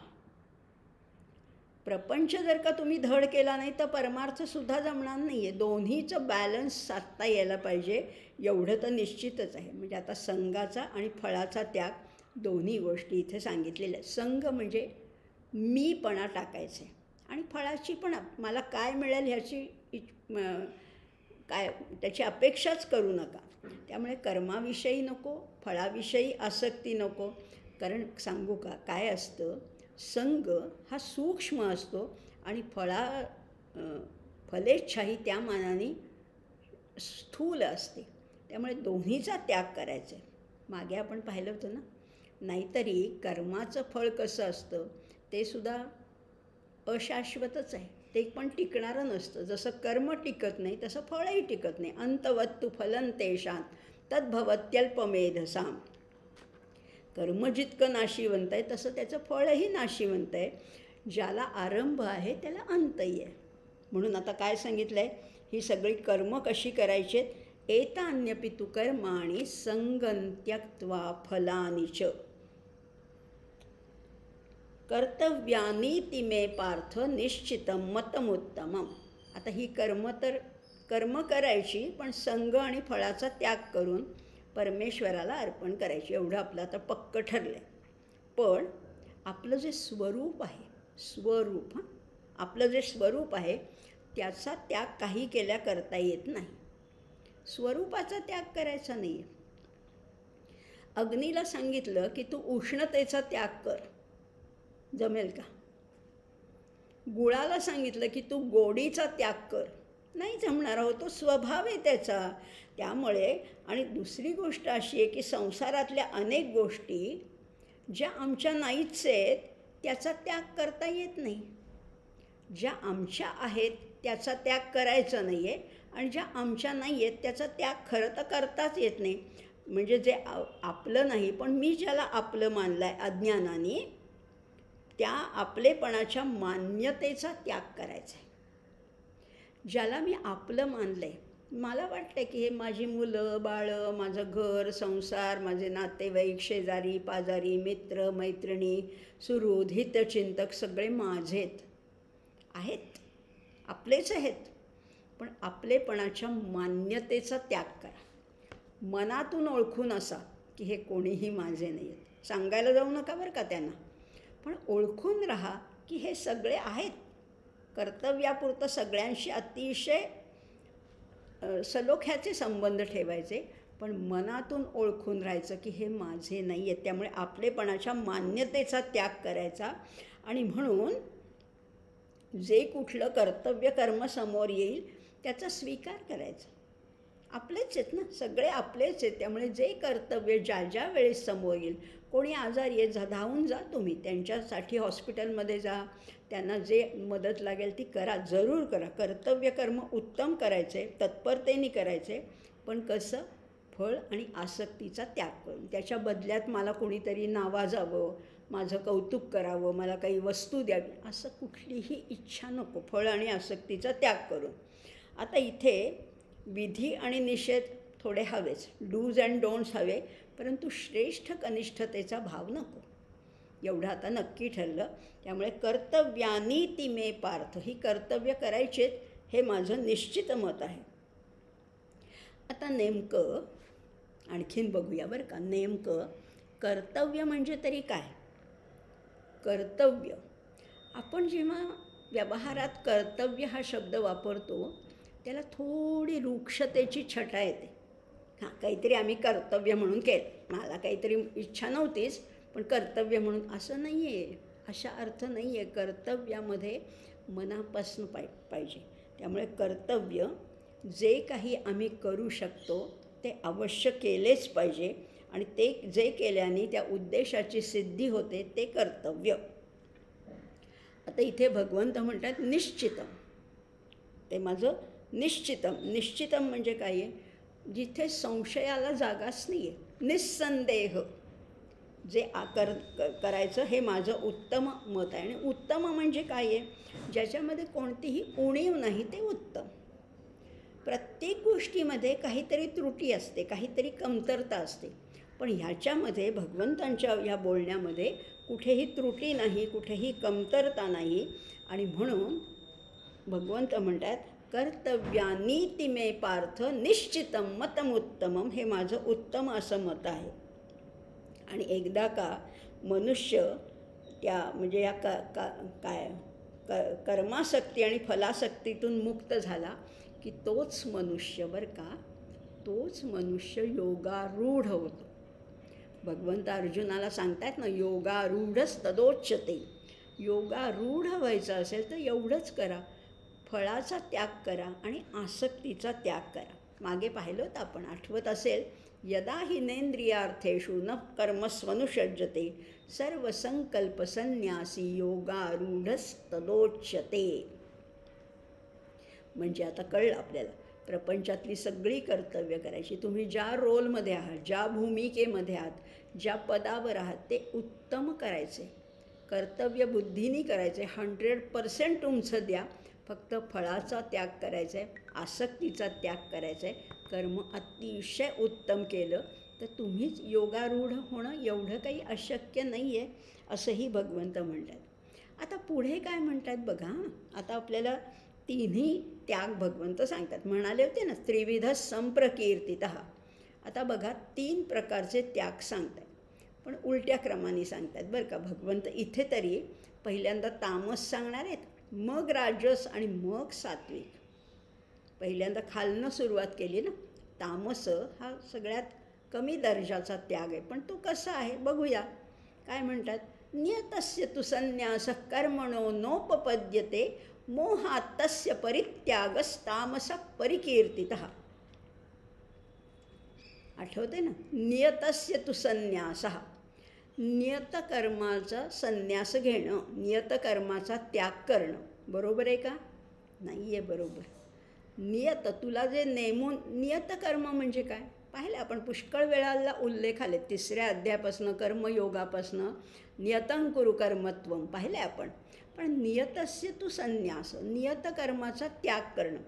प्रपंच जर का तुम्ही धड केला नाही तर परमार्थसुद्धा जमणार नाही आहे. दोन्हीचं बॅलन्स साधता यायला पाहिजे, एवढं तर निश्चितच आहे. म्हणजे आता संघाचा आणि फळाचा त्याग दोन्ही गोष्टी इथे सांगितलेल्या आहेत. संघ म्हणजे मीपणा टाकायचे आणि फळाची पण मला काय मिळेल ह्याची त्याची अपेक्षाच करू नका. त्यामुळे कर्माविषयी नको, फळाविषयी आसक्ती नको. कारण सांगू का काय असतं, संग हा सूक्ष्म असतो आणि फलेच्छाही त्या मानाने स्थूल असते. त्यामुळे दोन्हीचा त्याग करायचा आहे. मागे आपण पाहिलं होतं ना. नाहीतरी कर्माचं फळ कसं असतं ते सुद्धा अशाश्वतच आहे, ते पण टिकणारं नसतं. जसं कर्म टिकत नाही तसं फळही टिकत नाही. अंतवत्तु फलं तेषां तद्भवत्यल्पमेधसां. कर्म जितकं नाशिवंत आहे तसं त्याचं फळही नाशिवंत आहे. ज्याला आरंभ आहे त्याला अंतही आहे. म्हणून आता काय सांगितलं आहे, ही सगळी कर्म कशी करायची आहेत. एतान्यपि तु कर्माणि संगं त्यक्त्वा फलानि च कर्तव्यानीति मे पार्थ निश्चितं मतमुत्तमम्. आता ही कर्म करायची, पण संग आणि फळाचा त्याग करून परमेश्वराला अर्पण करायची, एवढं आपलं आता पक्क ठरलं आहे. पण आपलं जे स्वरूप आहे, आपलं जे स्वरूप आहे त्याचा त्याग काही केल्या करता येत नाही. स्वरूपाचा त्याग करायचा नाही आहे. अग्नीला सांगितलं की तू उष्णतेचा त्याग कर, जमेल का? गुळाला सांगितलं की तू गोडीचा त्याग कर, नाही जमणार. तो स्वभाव आहे त्याचा. त्यामुळे आणि दुसरी गोष्ट अशी आहे की संसारातल्या अनेक गोष्टी ज्या आमच्या नाहीच आहेत त्याचा त्याग करता येत नाही. ज्या आमच्या आहेत त्याचा त्याग करायचा नाही आहे आणि ज्या आमच्या नाही आहेत त्याचा त्याग खरं तर करताच येत नाही. म्हणजे जे आपलं नाही पण मी ज्याला आपलं मानलं आहे अज्ञानाने, त्या आपलेपणाच्या मान्यतेचा त्याग करायचा आहे. ज्याला मी आपलं मानलं आहे, मला वाटतं की हे माझी मुलं बाळं, माझं घर संसार, माझे नातेवाईक शेजारी पाजारी मित्र मैत्रिणी सुहृद हितचिंतक सगळे माझेत आहेत, आपलेच आहेत. पण आपलेपणाच्या मान्यतेचा त्याग करा. मनातून ओळखून असा की हे कोणीही माझे नाही आहेत. सांगायला जाऊ नका बरं का त्यांना, पण ओळखून राहा की हे सगळे आहेत. कर्तव्यापुरतं सगळ्यांशी अतिशय सलोख्याचे संबंध ठेवायचे, पण मनातून ओळखून राहायचं की हे माझे नाही आहेत. त्यामुळे आपलेपणाच्या मान्यतेचा त्याग करायचा आणि म्हणून जे कुठलं कर्तव्य कर्म समोर येईल त्याचा स्वीकार करायचा. आपलेच आहेत ना, सगळे आपलेच आहेत. त्यामुळे जे कर्तव्य ज्या वेळेस समोर येईल, कोणी आजारी आहे धावून जा तुम्ही त्यांच्यासाठी हॉस्पिटलमध्ये जा, त्यांना जे मदत लागेल ती करा, जरूर करा. कर्तव्य कर्म उत्तम करायचे, तत्परतेने करायचे, पण कसं फळ आणि आसक्तीचा त्याग करून. त्याच्या बदल्यात मला कोणीतरी नावाजावं, माझं कौतुक करावं, मला काही वस्तू द्यावी, असं कुठलीही इच्छा नको. फळ आणि आसक्तीचा त्याग करून. आता इथे विधी आणि निषेध थोडे हवेच, डूज अँड डोंट्स हवे, परंतु श्रेष्ठ कनिष्ठतेचा भाव नको, एवढं आता नक्की ठरलं. त्यामुळे कर्तव्यानी ती मे पार्थ, ही कर्तव्य करायचेत हे माझं निश्चित मत आहे. आता नेमकं आणखीन बघूया बरं का. नेमकं कर्तव्य म्हणजे तरी काय? कर्तव्य, आपण जेव्हा व्यवहारात कर्तव्य हा शब्द वापरतो त्याला थोडी रुक्षतेची छटा येते. काहीतरी आम्ही कर्तव्य म्हणून केलं, मला काहीतरी इच्छा नव्हतीच पण कर्तव्य म्हणून, असं नाही आहे, अशा अर्थ नाही आहे. कर्तव्यामध्ये मनापासून पाहिजे. त्यामुळे कर्तव्य जे काही आम्ही करू शकतो ते अवश्य केलेच पाहिजे आणि ते जे केल्याने त्या उद्देशाची सिद्धी होते ते कर्तव्य. आता इथे भगवंत म्हणतात निश्चितम, ते माझं निश्चितम. निश्चितम म्हणजे काय आहे? जिथे संशयाला जागाच नाही आहे, निस्संदेह जे करायचं हे माझं उत्तम मत आहे. आणि उत्तम म्हणजे काय आहे? ज्याच्यामध्ये कोणतीही उणीव नाही ते उत्तम. प्रत्येक गोष्टीमध्ये काहीतरी त्रुटी असते, काहीतरी कमतरता असते, पण ह्याच्यामध्ये भगवंतांच्या ह्या बोलण्यामध्ये कुठेही त्रुटी नाही, कुठेही कमतरता नाही. आणि म्हणून भगवंत म्हणतात कर्तव्यानीति मे पार्थ निश्चितम मतमुत्तमम, हे माझं उत्तम असं मत आहे. आणि एकदा का मनुष्य त्या म्हणजे या कर्मासक्ती आणि फलासक्तीतून मुक्त झाला की तोच मनुष्य बरं का, तोच मनुष्य योगारूढ होतो. भगवंत अर्जुनाला सांगतात ना, योगारूढच तदोच्यते. योगारूढ व्हायचं असेल तर एवढंच करा, फळाचा त्याग करा आणि आसक्तीचा त्याग करा. मागे पाहिलं होतं आपण, आठवत असेल, यदा हिनेंद्रियार्थेषु न कर्मस्वनुषज्जते सर्वसंकल्प संन्यासी योगारूढस्तदोच्यते. म्हणजे आता कळलं आपल्याला, प्रपंचातली सगळी कर्तव्य करायची. तुम्ही ज्या रोलमध्ये आहात, ज्या भूमिकेमध्ये आहात, ज्या पदावर आहात ते उत्तम करायचे, कर्तव्य बुद्धीने करायचे, 100% तुमचं द्या. फक्त फळाचा त्याग करायचा आहे, आसक्तीचा त्याग करायचा आहे. कर्म अतिशय उत्तम केलं तर तुम्हीच योगारूढ होणं एवढं काही अशक्य नाही आहे, असंही भगवंत म्हणतात. आता पुढे काय म्हणतात बघा. आता आपल्याला तिन्ही त्याग भगवंत सांगतात. म्हणाले होते ना त्रिविध संप्रकीर्तितः. आता बघा 3 प्रकारचे त्याग सांगतात, पण उलट्या क्रमाने सांगतात बरं का भगवंत. इथे तरी पहिल्यांदा तामस सांगणार आहेत, मग राजस आणि मग सात्विक. पहिल्यांदा खालनं सुरुवात केली ना. तामस हा सगळ्यात कमी दर्जाचा त्याग आहे, पण तो कसा आहे बघूया. काय म्हणतात? नियतस्य तु संन्यासः कर्मणो नोपपद्यते मोहात् तस्य परित्यागस्तामसः परिकीर्तितः. आठवते ना, नियतस्य तु संन्यासः, नियतकर्माचा संन्यास घेणं, नियतकर्माचा त्याग करणं बरोबर आहे का? नाही आहे बरोबर. नियत, तुला जे नेमून, नियत कर्म म्हणजे काय? पाहिलं आपण पुष्कळ वेळाला उल्लेख आले 3ऱ्या अध्यायापासनं, कर्मयोगापासनं. नियतं कुरु कर्मत्वम पाहिलं आपण. पण नियतस्य तू संन्यास, नियत कर्माचा त्याग करणं.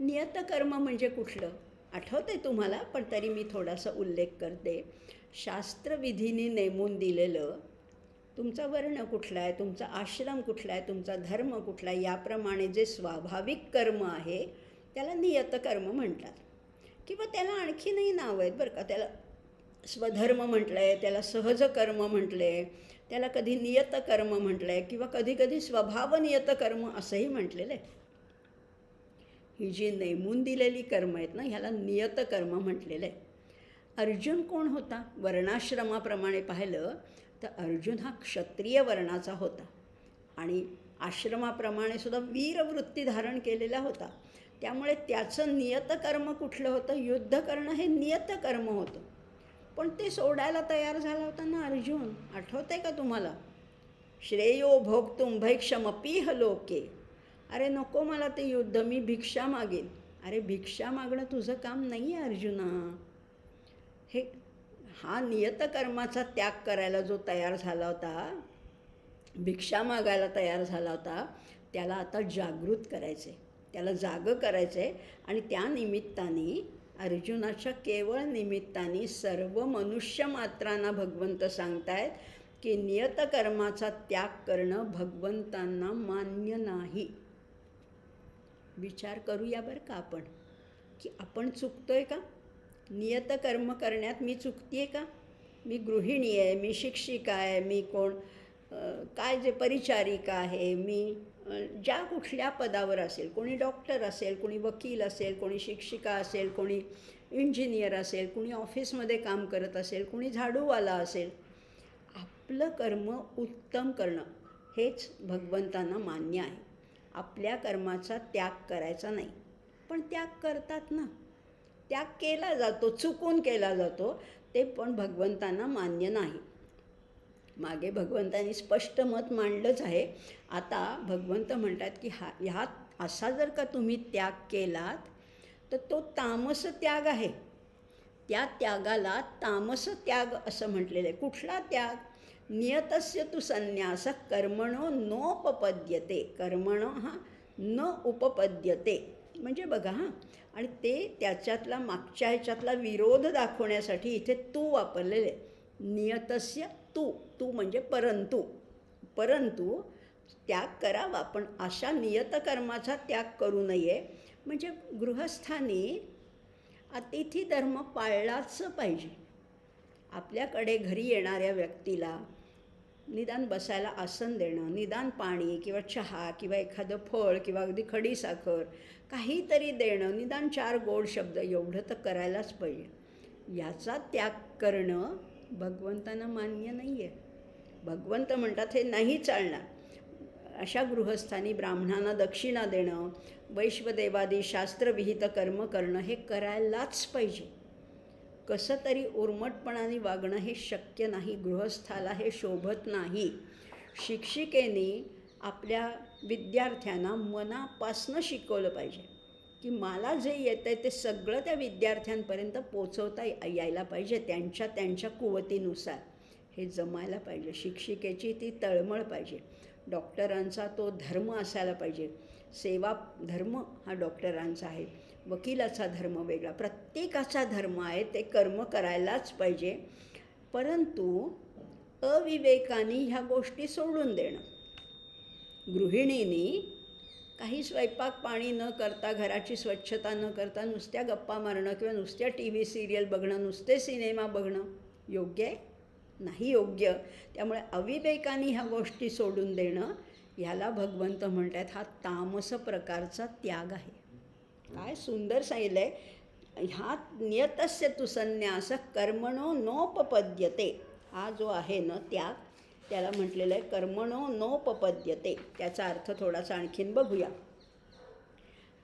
नियत कर्म म्हणजे कुठलं आठवतं आहे तुम्हाला? पण तरी मी थोडासा उल्लेख करते. शास्त्रविधीने नेमून दिलेलं, तुमचा वर्ण कुठला आहे, तुमचा आश्रम कुठला आहे, तुमचा धर्म कुठला आहे, याप्रमाणे जे स्वाभाविक कर्म आहे त्याला नियत कर्म म्हणतात. किंवा त्याला आणखीनही नाव आहेत बरं का. त्याला स्वधर्म म्हटलं आहे, त्याला सहज कर्म म्हटलं आहे, त्याला कधी नियत कर्म म्हटलं आहे, किंवा कधी कधी स्वभावनियत कर्म असंही म्हटलेलं आहे. ही जी नेमून दिलेली कर्म आहेत ना, ह्याला नियत कर्म म्हटलेलं आहे. अर्जुन कोण होता? वर्णाश्रमाप्रमाणे पाहिलं तर अर्जुन हा क्षत्रिय वर्णाचा होता आणि आश्रमाप्रमाणे सुद्धा वीरवृत्ती धारण केलेला होता. त्यामुळे त्याचं नियत कर्म कुठलं होतं? युद्ध करणं हे नियत कर्म होतं. पण ते सोडायला तयार झाला होता ना अर्जुन. आठवतं आहे का तुम्हाला? श्रेयो भोक्तुम भैक्षमपीह लोके. अरे नको मला ते युद्ध, मी भिक्षा मागेन. अरे भिक्षा मागणं तुझं काम नाही आहे अर्जुना. हा नियत कर्माचा त्याग करायला जो तयार झाला होता, भिक्षा मागायला तयार झाला होता, त्याला आता जागृत करायचे, त्याला जागं करायचं आहे. आणि त्या निमित्ताने, अर्जुनाच्या केवळ निमित्ताने सर्व मनुष्य मात्रांना भगवंत सांगतायत की नियत कर्माचा त्याग करणं भगवंतांना मान्य नाही. विचार करूया बरं का आपण, की आपण चुकतोय का? नियत कर्म करण्यात मी चुकते का? मी गृहिणी आहे, मी शिक्षिका आहे, मी कोण काय जे परिचारिका आहे, मी ज्या कुठल्या पदावर असेल, कोणी डॉक्टर असेल, कोणी वकील असेल, कोणी शिक्षिका असेल, कोणी इंजिनियर असेल, कोणी ऑफिसमध्ये काम करत असेल, कोणी झाडूवाला असेल, आपलं कर्म उत्तम करणं हेच भगवंतांना मान्य आहे. आपल्या कर्माचा त्याग करायचा नाही. पण त्याग करतात ना, त्याग केला जातो, चुकून केला जातो, ते पण भगवंतांना मान्य नाही. मागे भगवंतांनी स्पष्ट मत मांडलंच आहे. आता भगवंत म्हणतात की ह्यात असा जर का तुम्ही त्याग केलात तर तो तामस त्याग आहे. त्या त्यागाला तामस त्याग असं म्हटलेलं आहे. कुठला त्याग? नियतस्य तु संन्यास कर्मणो नोपपद्यते. कर्मणो हा न उपपद्यते म्हणजे बघा हां. आणि ते त्याच्यातला मागच्या ह्याच्यातला विरोध दाखवण्यासाठी इथे तू वापरलेले. नियतस्य तू, तू म्हणजे परंतु. परंतु त्याग करावा, पण अशा नियत कर्माचा त्याग करू नये. म्हणजे गृहस्थांनी अतिथी धर्म पाळलाच पाहिजे. आपल्याकडे घरी येणाऱ्या व्यक्तीला निदान बसायला आसन देणं, निदान पाणी किंवा चहा किंवा एखादं फळ किंवा अगदी खडीसाखर काहीतरी देणं, निदान 4 गोड शब्द, एवढं तर करायलाच पाहिजे. याचा त्याग करणं भगवंतांना मान्य नाही आहे. भगवंत म्हणतात हे नाही चालणार. अशा गृहस्थांनी ब्राह्मणांना दक्षिणा देणं, वैश्वदेवादी शास्त्रविहित कर्म करणं हे करायलाच पाहिजे. कसं तरी उर्मटपणाने वागणं हे शक्य नाही. गृहस्थाला हे शोभत नाही. शिक्षिकेने आपल्या विद्यार्थ्यांना मनापासनं शिकवलं पाहिजे की मला जे येतं आहे ते सगळं त्या विद्यार्थ्यांपर्यंत पोचवता यायला पाहिजे. त्यांच्या कुवतीनुसार हे जमायला पाहिजे. शिक्षिकेची ती तळमळ पाहिजे. डॉक्टरांचा तो धर्म असायला पाहिजे. सेवा धर्म हा डॉक्टरांचा आहे, वकिलाचा धर्म वेगळा, प्रत्येकाचा धर्म आहे. ते कर्म करायलाच पाहिजे. परंतु अविवेकाने ह्या गोष्टी सोडून देणं. गृहिणींनी काही स्वयंपाक पाणी न करता, घराची स्वच्छता न करता नुसत्या गप्पा मारणं किंवा नुसत्या TV सिरियल बघणं, नुसते सिनेमा बघणं योग्य आहे? नाही योग्य. त्यामुळे अविवेकाने ह्या गोष्टी सोडून देणं, ह्याला भगवंत म्हणतात हा तामस प्रकारचा त्याग आहे. काय सुंदर सांगितलं आहे. ह्या नियतस्य तु संन्यास कर्मणो नोपपद्यते. हा जो आहे ना त्याग, त्याला म्हटलेलं आहे कर्मणो नोपपद्यते. त्याचा अर्थ थोडासा आणखीन बघूया.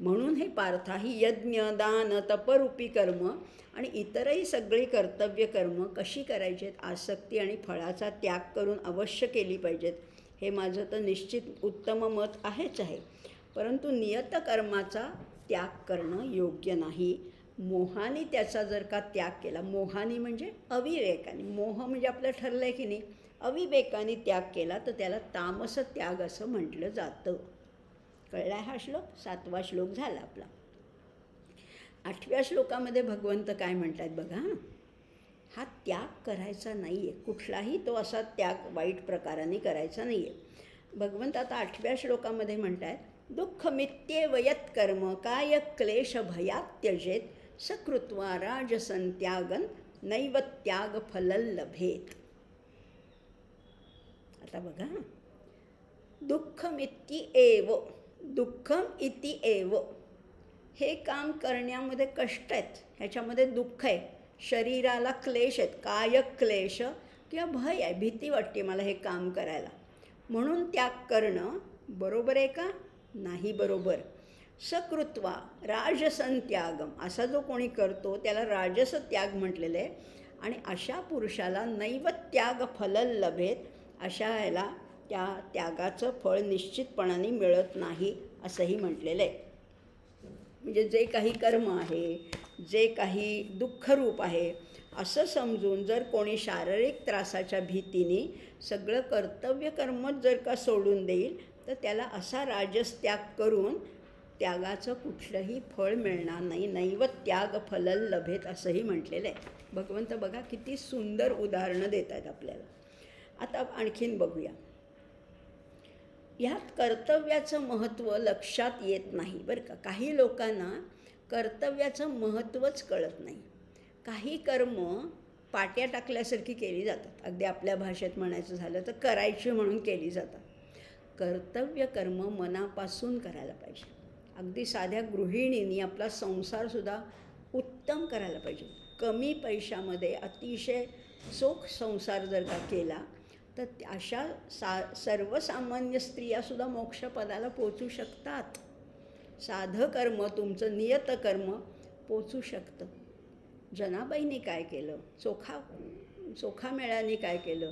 म्हणून हे पार्था, ही यज्ञ दान तपरूपी कर्म आणि इतरही सगळी कर्तव्य कर्म कशी करायची आहेत? आसक्ती आणि फळाचा त्याग करून अवश्य केली पाहिजेत. हे माझं तर निश्चित उत्तम मत आहेच आहे. परंतु नियतकर्माचा त्याग करणं योग्य नाही. मोहाने त्याचा जर का त्याग केला, मोहाने म्हणजे अविवेकाने, मोह म्हणजे आपलं ठरलं आहे की नाही, अविवेकाने त्याग केला तर त्याला तामस त्याग असं म्हटलं जातं. कळला हा श्लोक? 7वा श्लोक झाला आपला. 8व्या श्लोकामध्ये भगवंत काय म्हणतात बघा. हा त्याग करायचा नाही आहे, कुठलाही तो असा त्याग वाईट प्रकाराने करायचा नाही आहे. भगवंत आता 8व्या श्लोकामध्ये म्हणतात, दुःखमित्येव यत्कर्म काय क्लेश भयात् त्यजेत सकृत्वा राजसंत्यागन नैव त्याग फलल्लभेत. आता बघा, दुःखम इति एव, हे काम करण्यामध्ये कष्ट आहेत, ह्याच्यामध्ये दुःख आहे, शरीराला क्लेश आहेत, काय क्लेश किंवा भय आहे, भीती वाटते मला हे काम करायला, म्हणून त्याग करणं बरोबर आहे का? नाही बरोबर. सकृत्वा राजसंत्यागम, असा जो कोणी करतो त्याला राजस त्याग म्हटलेलं आहे. आणि अशा पुरुषाला नैव त्याग फलल लभेत, अशा ह्याला त्या त्यागाचं फळ निश्चितपणाने मिळत नाही असंही म्हटलेलं आहे. म्हणजे जे काही कर्म आहे, जे काही दुःखरूप आहे असं समजून जर कोणी शारीरिक त्रासाच्या भीतीने सगळं कर्तव्य कर्मच जर का सोडून देईल तर त्याला असा राजस त्याग करून त्यागाचं कुठलंही फळ मिळणार नाही. नैव त्याग फलल लभेत असंही म्हटलेलं आहे. भगवंत बघा किती सुंदर उदाहरणं देत आहेत आपल्याला. आता आणखीन बघूया. ह्यात कर्तव्याचं महत्त्व लक्षात येत नाही बरं का. काही लोकांना कर्तव्याचं महत्त्वच कळत नाही. काही कर्म पाट्या टाकल्यासारखी केली जातात, अगदी आपल्या भाषेत म्हणायचं झालं तर करायची म्हणून केली जातात. कर्तव्य कर्म मनापासून करायला पाहिजे. अगदी साध्या गृहिणींनी आपला संसारसुद्धा उत्तम करायला पाहिजे. कमी पैशामध्ये अतिशय चोख संसार जर का केला तर अशा सर्वसामान्य स्त्रियासुद्धा मोक्षपदाला पोचू शकतात. साधं कर्म, तुमचं नियत कर्म पोचू शकतं. जनाबाईंनी काय केलं, चोखामेळ्याने काय केलं,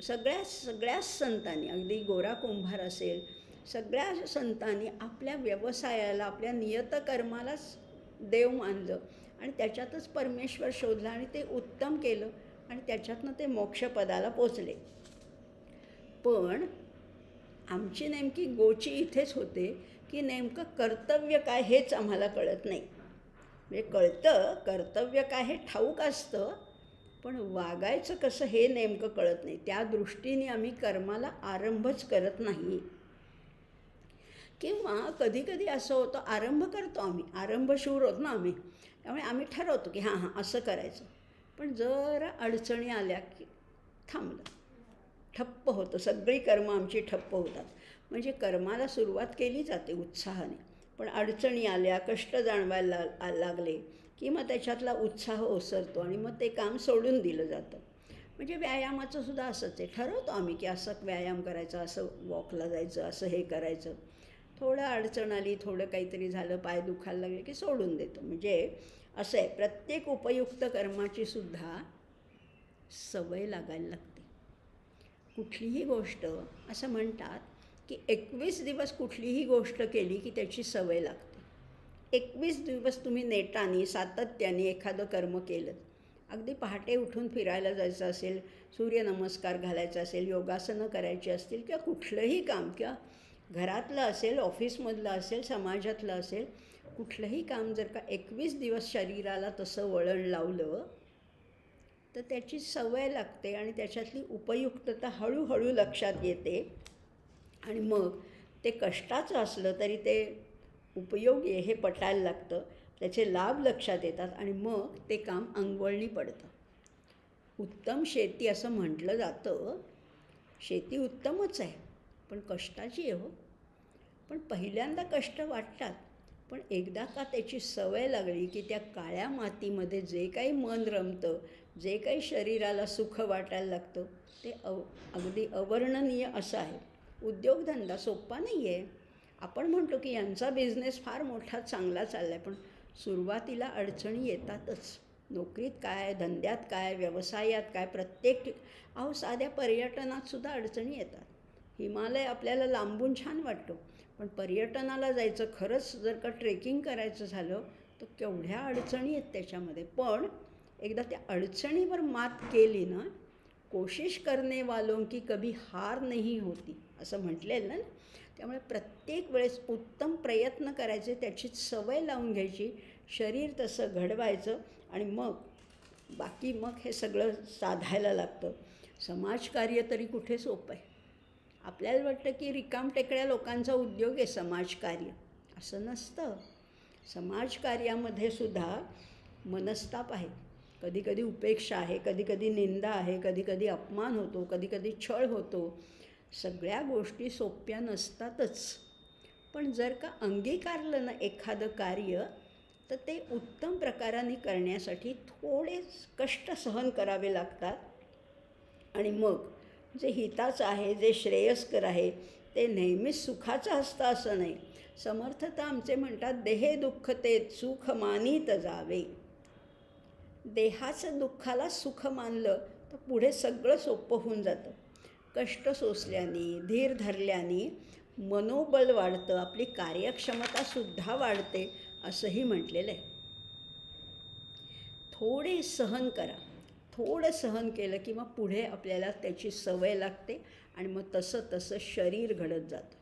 सगळ्याच संतांनी, अगदी गोरा कुंभार असेल, सगळ्या संतांनी आपल्या व्यवसायाला, आपल्या नियतकर्मालाच देव मानलं आणि त्याच्यातच परमेश्वर शोधला आणि ते उत्तम केलं आणि त्याच्यातनं ते मोक्षपदाला पोचले. पण आमची नेमकी गोची इथेच होते की नेमकं कर्तव्य काय हेच आम्हाला कळत नाही. म्हणजे कळतं कर्तव्य काय हे ठाऊक असतं, पण वागायचं कसं हे नेमकं कळत नाही. त्या दृष्टीने आम्ही कर्माला आरंभच करत नाही. किंवा कधी कधी असं होतं, आरंभ करतो आम्ही, आरंभशूर होत ना आम्ही, त्यामुळे आम्ही ठरवतो की हां असं करायचं. पण जरा अडचणी आल्या की थांबलं, ठप्प होतं, सगळी कर्म आमची ठप्प होतात. म्हणजे कर्माला सुरुवात केली जाते उत्साहाने, पण अडचणी आल्या, कष्ट जाणवायला लागले की मग त्याच्यातला उत्साह ओसरतो आणि मग ते काम सोडून दिलं जातं. म्हणजे व्यायामाचं सुद्धा असंच आहे. ठरवतो आम्ही की असं व्यायाम करायचं, असं वॉकला जायचं, असं हे करायचं. थोडं अडचण आली, थोडं काहीतरी झालं, पाय दुखायला लागले की सोडून देतो. म्हणजे असं आहे, प्रत्येक उपयुक्त कर्माची सुद्धा सवय लागायला लागते. कुठलीही गोष्ट असं म्हणतात की 21 दिवस कुठलीही गोष्ट केली की त्याची सवय लागते. 21 दिवस तुम्ही नेटाने सातत्याने एखादं कर्म केलं, अगदी पहाटे उठून फिरायला जायचं असेल, सूर्यनमस्कार घालायचा असेल, योगासनं करायची असतील किंवा कुठलंही काम, किंवा घरातलं असेल, ऑफिसमधलं असेल, समाजातलं असेल, कुठलंही काम जर का 21 दिवस शरीराला तसं वळण लावलं तर त्याची सवय लागते आणि त्याच्यातली उपयुक्तता हळूहळू लक्षात येते. आणि मग ते कष्टाचं असलं तरी ते उपयोगी हे पटायला लागतं, त्याचे लाभ लक्षात येतात आणि मग ते काम अंगवळणी पडतं. उत्तम शेती असं म्हटलं जातं. शेती उत्तमच आहे पण कष्टाची आहे हो. पण पहिल्यांदा कष्ट वाटतात, पण एकदा का त्याची सवय लागली की त्या काळ्या मातीमध्ये जे काही मन रमतं, जे काही शरीराला सुख वाटायला लागतं ते अगदी अवर्णनीय असं आहे. उद्योगधंदा सोपा नाही आहे. आपण म्हणतो की यांचा बिझनेस फार मोठा चांगला चालला आहे, पण सुरुवातीला अडचणी येतातच. नोकरीत काय, धंद्यात काय, व्यवसायात काय, प्रत्येक साध्या पर्यटनातसुद्धा अडचणी येतात. हिमालय आपल्याला लांबून छान वाटतो, पण पर्यटनाला जायचं खरंच जर का ट्रेकिंग करायचं झालं तर केवढ्या अडचणी आहेत त्याच्यामध्ये. पण एकदा त्या अडचणीवर मात केली ना, कोशिश करने वालों की कभी हार नहीं होती असं म्हटलेलं ना. त्यामुळे प्रत्येक वेळेस उत्तम प्रयत्न करायचे, त्याची सवय लावून घ्यायची, शरीर तसं घडवायचं आणि मग बाकी मग हे सगळं साधायला लागतं. समाजकार्य तरी कुठे सोपं आहे. आपल्याला वाटतं की रिकामटेकड्या लोकांचा उद्योग आहे समाजकार्य. असं नसतं. समाजकार्यामध्ये सुद्धा मनस्ताप आहे, कधीकधी उपेक्षा आहे, कधीकधी निंदा आहे, कधीकधी अपमान होतो, कधीकधी छळ होतो. सगळ्या गोष्टी सोप्या नसतातच. पण जर का अंगीकारलं ना एखादं कार्य, तर ते उत्तम प्रकाराने करण्यासाठी थोडे कष्ट सहन करावे लागतात. आणि मग जे हिताचं आहे, जे श्रेयस्कर आहे, ते नेहमीच सुखाचं असतं असं नाही. समर्थता आमचे म्हणतात, देहे दुःख ते सुख मानीत जावे. देहाचं दुःखाला सुख मानलं तर पुढे सगळं सोपं होऊन जातं. कष्ट सोसल्याने, धीर धरल्याने मनोबल वाढतं, आपली कार्यक्षमतासुद्धा वाढते असंही म्हटलेलं आहे. थोडे सहन करा. थोडं सहन केलं की मग पुढे आपल्याला त्याची सवय लागते आणि मग तसं तसं शरीर घडत जातं.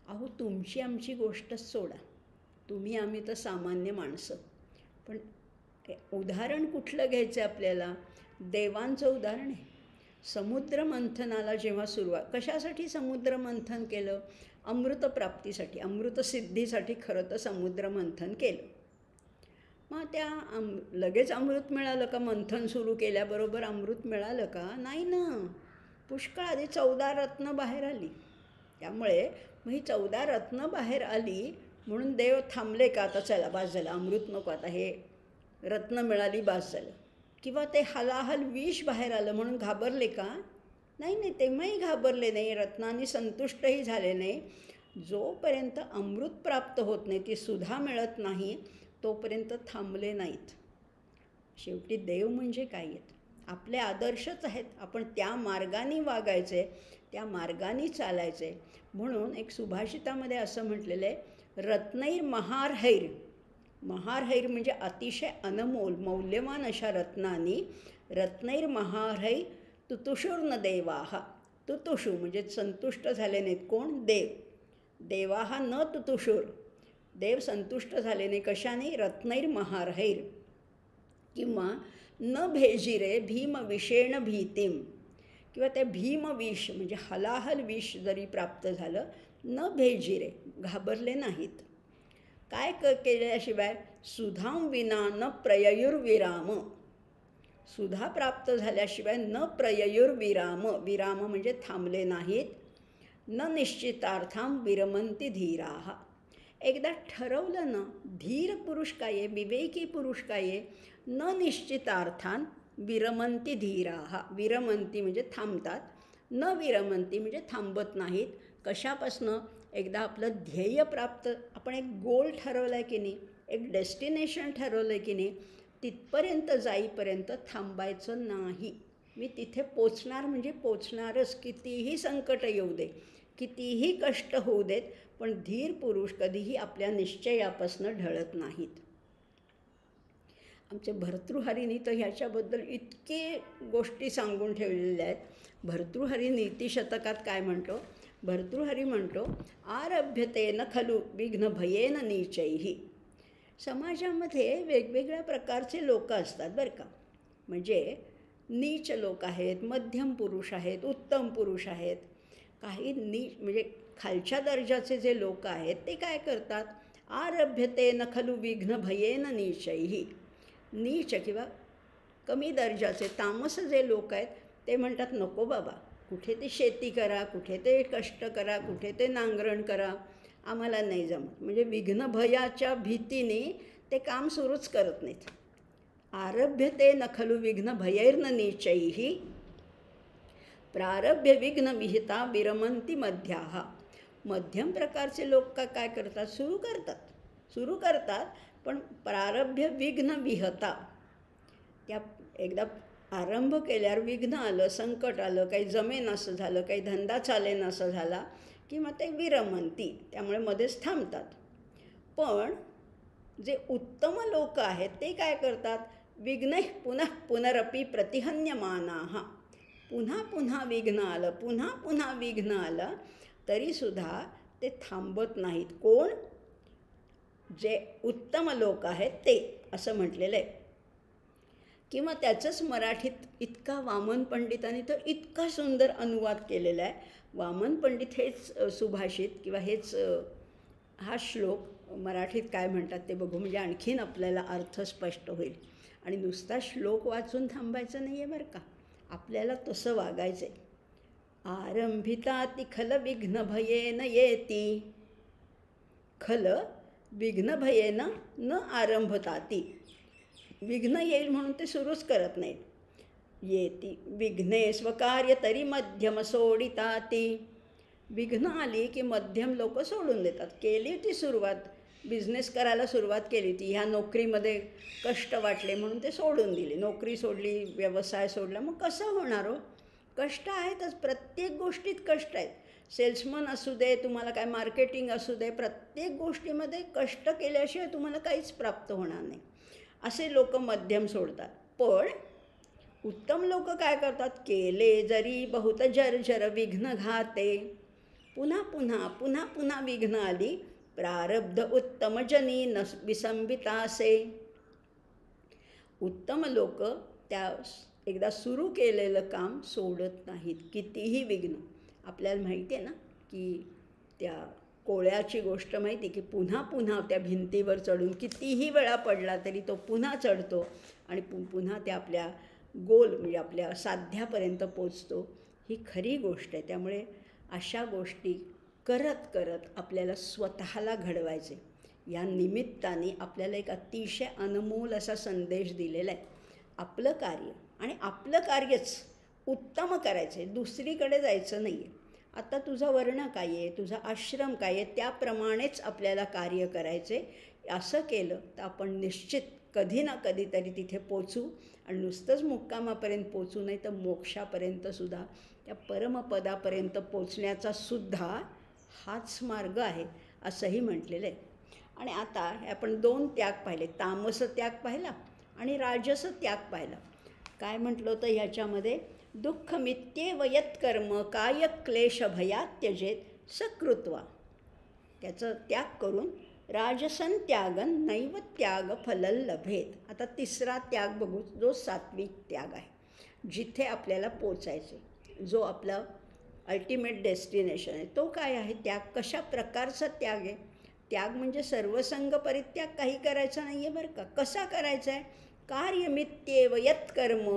अहो, तुमची आमची गोष्टच सोडा, तुम्ही आम्ही तर सामान्य माणसं. पण उदाहरण कुठलं घ्यायचं आहे आपल्याला? देवांचं उदाहरण आहे. समुद्रमंथनाला जेव्हा सुरुवात, कशासाठी समुद्रमंथन केलं? अमृतप्राप्तीसाठी, अमृतसिद्धीसाठी खरं तर समुद्रमंथन केलं. मग त्या लगेच अमृत मिळालं का? मंथन सुरू केल्याबरोबर अमृत मिळालं का? नाही ना. पुष्कळ आधी 14 रत्न बाहेर आली. त्यामुळे मग ही 14 रत्न बाहेर आली म्हणून देव थांबले का? आता चला बास झालं, अमृत नको, आता हे रत्न मिळाली बास झालं. किंवा ते हलाहल विष बाहेर आलं म्हणून घाबरले का? नाही नाही, तेव्हाही घाबरले नाही, रत्नांनी संतुष्टही झाले नाही. जोपर्यंत अमृत प्राप्त होत नाही, ती सुधा मिळत नाही, तोपर्यंत थांबले नाहीत. शेवटी देव म्हणजे काय आहेत? आपले आदर्शच आहेत. आपण त्या मार्गाने वागायचे, त्या मार्गाने चालायचे. म्हणून एक सुभाषितामध्ये असं म्हटलेलं आहे, रत्नैर महारहैर. महारहैर म्हणजे अतिशय अनमोल मौल्यवान अशा रत्नांनी, रत्नैर महारहै तुतुषुर्न देवाहा. तुतुषु म्हणजे संतुष्ट झाले नाहीत. कोण? देव. देवाहा न तुतुषुर. देव संतुष्ट झाले नाही. कशाने? रत्नैर महारहैर. किंवा न भेजिरे भीम विषेण भीतीम. किंवा त्या भीमविष म्हणजे हलाहल विष जरी प्राप्त झालं, न भेजिरे, घाबरले नाहीत. काय केल्याशिवाय? सुधाम विना न प्रययुर्विराम. सुधा प्राप्त झाल्याशिवाय न प्रययुर्विराम. विराम म्हणजे थांबले नाहीत. न निश्चितार्थाम विरमंती धीराः. एकदा ठरवलं ना, धीर पुरुष काय आहे, विवेकी पुरुष काय आहे? न निश्चितार्थान विरमंती धीराः. विरमंती म्हणजे थांबतात, न विरमंती म्हणजे थांबत नाहीत. कशापासनं? एकदा आपलं ध्येय प्राप्त, आपण एक गोल ठरवलं आहे की नाही, एक डेस्टिनेशन ठरवलं आहे की नाही, तिथपर्यंत जाईपर्यंत थांबायचं नाही. मी तिथे पोचणार म्हणजे पोचणारच, कितीही संकट येऊ दे, कितीही कष्ट होऊ देत. पण धीर पुरुष कधीही आपल्या निश्चयापासून ढळत नाहीत. आमचे भर्तृहरींनी तर ह्याच्याबद्दल इतके गोष्टी सांगून ठेवलेल्या आहेत. भर्तृहरी नीतिशतकात काय म्हणतो? भर्तृहरी म्हणतो, आरभ्यते न खलु विघ्न भयेन नीचैहि. समाजामध्ये वेगवेगळ्या प्रकारचे लोक असतात बरं का. म्हणजे नीच लोक आहेत, मध्यम पुरुष आहेत, उत्तम पुरुष आहेत. काही नीच म्हणजे खालच्या दर्जाचे जे लोक आहेत ते काय करतात? आरभ्यते न खलु विघ्न भयेन नीचैहि. नीच किंवा कमी दर्जाचे तामस जे लोक आहेत ते म्हणतात, नको बाबा, कुठे ते शेती करा, कुठे ते कष्ट करा, कुठे ते नांगरण करा, आम्हाला नाही जमत. म्हणजे विघ्न भयाच्या भीतीने ते काम सुरूच करत नाहीत. आरभ्यते न खलु विघ्न भयैर्न नीचैहि प्रारभ्य विघ्न विहिता विरमंती मध्याः. मध्यम प्रकारचे लोक काय करतात? सुरू करतात पण प्रारभ्य विघ्न विहता. त्या एकदा आरंभ केल्यावर विघ्न आलं, संकट आलं, काही जमेनासं झालं, काही धंदा चालेनासं झाला की मग ते विरमंती, त्यामुळे मध्येच थांबतात. पण जे उत्तम लोक आहेत ते काय करतात, विघ्न पुनः पुनरपि प्रतिहन्यमानाः. पुन्हा पुन्हा विघ्न आलं, पुन्हा पुन्हा विघ्न आलं तरीसुद्धा ते थांबत नाहीत. कोण? जे उत्तम लोक आहेत ते, असं म्हटलेलं आहे. किंवा त्याचंच मराठीत इतका वामन पंडितांनी तर इतका सुंदर अनुवाद केलेला आहे. वामन पंडित हेच सुभाषित किंवा हेच हा श्लोक मराठीत काय म्हणतात ते बघू, म्हणजे आणखीन आपल्याला अर्थ स्पष्ट होईल. आणि नुसता श्लोक वाचून थांबायचं नाही आहे बरं का, आपल्याला तसं वागायचं आहे. आरंभिताति खल विघ्नभयेन येती, खल विघ्नभयेन न आरंभताति. विघ्न येईल म्हणून ते सुरूच करत नाहीत. येती विघ्ने स्वकार्य तरी मध्यम सोडिताती. विघ्न आली की मध्यम लोक सोडून देतात. केली होती सुरुवात, बिझनेस करायला सुरुवात केली होती, ह्या नोकरीमध्ये कष्ट वाटले म्हणून ते सोडून दिले. नोकरी सोडली, व्यवसाय सोडला, मग कसं होणार हो? कष्ट आहेतच, प्रत्येक गोष्टीत कष्ट आहेत. सेल्समन असू दे, तुम्हाला काय मार्केटिंग असू दे, प्रत्येक गोष्टीमध्ये कष्ट केल्याशिवाय तुम्हाला काहीच प्राप्त होणार नाही. असे लोक मध्यम सोडतात. पण उत्तम लोक काय करतात, केले जरी बहुत जर्जर विघ्न घाते. पुन्हा पुन्हा पुन्हा पुन्हा विघ्न आली, प्रारब्ध उत्तम जनी न विसंबितासे. उत्तम लोक त्या एकदा सुरू केलेलं काम सोडत नाहीत, कितीही विघ्न. आपल्याला माहिती आहे ना की त्या कोळ्याची गोष्ट माहिती, की पुन्हा पुन्हा त्या भिंतीवर चढून कितीही वेळा पडला तरी तो पुन्हा चढतो आणि पुन्हा त्या आपल्या गोल म्हणजे आपल्या साध्यापर्यंत पोचतो. ही खरी गोष्ट आहे. त्यामुळे अशा गोष्टी करत करत आपल्याला स्वतःला घडवायचे. या निमित्ताने आपल्याला एक अतिशय अनमोल असा संदेश दिलेला आहे. आपलं कार्य आणि आपलं कार्यच उत्तम करायचं आहे, दुसरीकडे जायचं नाही आहे. आता तुझा वर्ण काय आहे, तुझा आश्रम काय आहे, त्याप्रमाणेच आपल्याला कार्य करायचे. असं केलं तर आपण निश्चित कधी ना कधीतरी तिथे पोचू. आणि नुसतंच मुक्कामापर्यंत पोचू नाही तर मोक्षापर्यंतसुद्धा, त्या परमपदापर्यंत पोचण्याचा सुद्धा हाच मार्ग आहे असंही म्हटलेलं आहे. आणि आता आपण 2 त्याग पाहिले, तामस त्याग पाहिला आणि राजस त्याग पाहिला. काय म्हटलं होतं ह्याच्यामध्ये, दुःख मित्येव यत्कर्म काय क्लेश भयात त्यजेत सकृत्वा. त्याचं त्याग करून राजसन त्यागन नैव त्याग फलल लभेत. आता तिसरा त्याग बघू, जो सात्विक त्याग आहे, जिथे आपल्याला पोचायचे, जो आपला अल्टिमेट डेस्टिनेशन आहे. तो काय आहे त्याग? कशा प्रकारचा त्याग आहे? त्याग म्हणजे सर्वसंग परित्याग, काही करायचा नाही आहे बरं का. कसा करायचा आहे? कार्यमित्येव यत्कर्म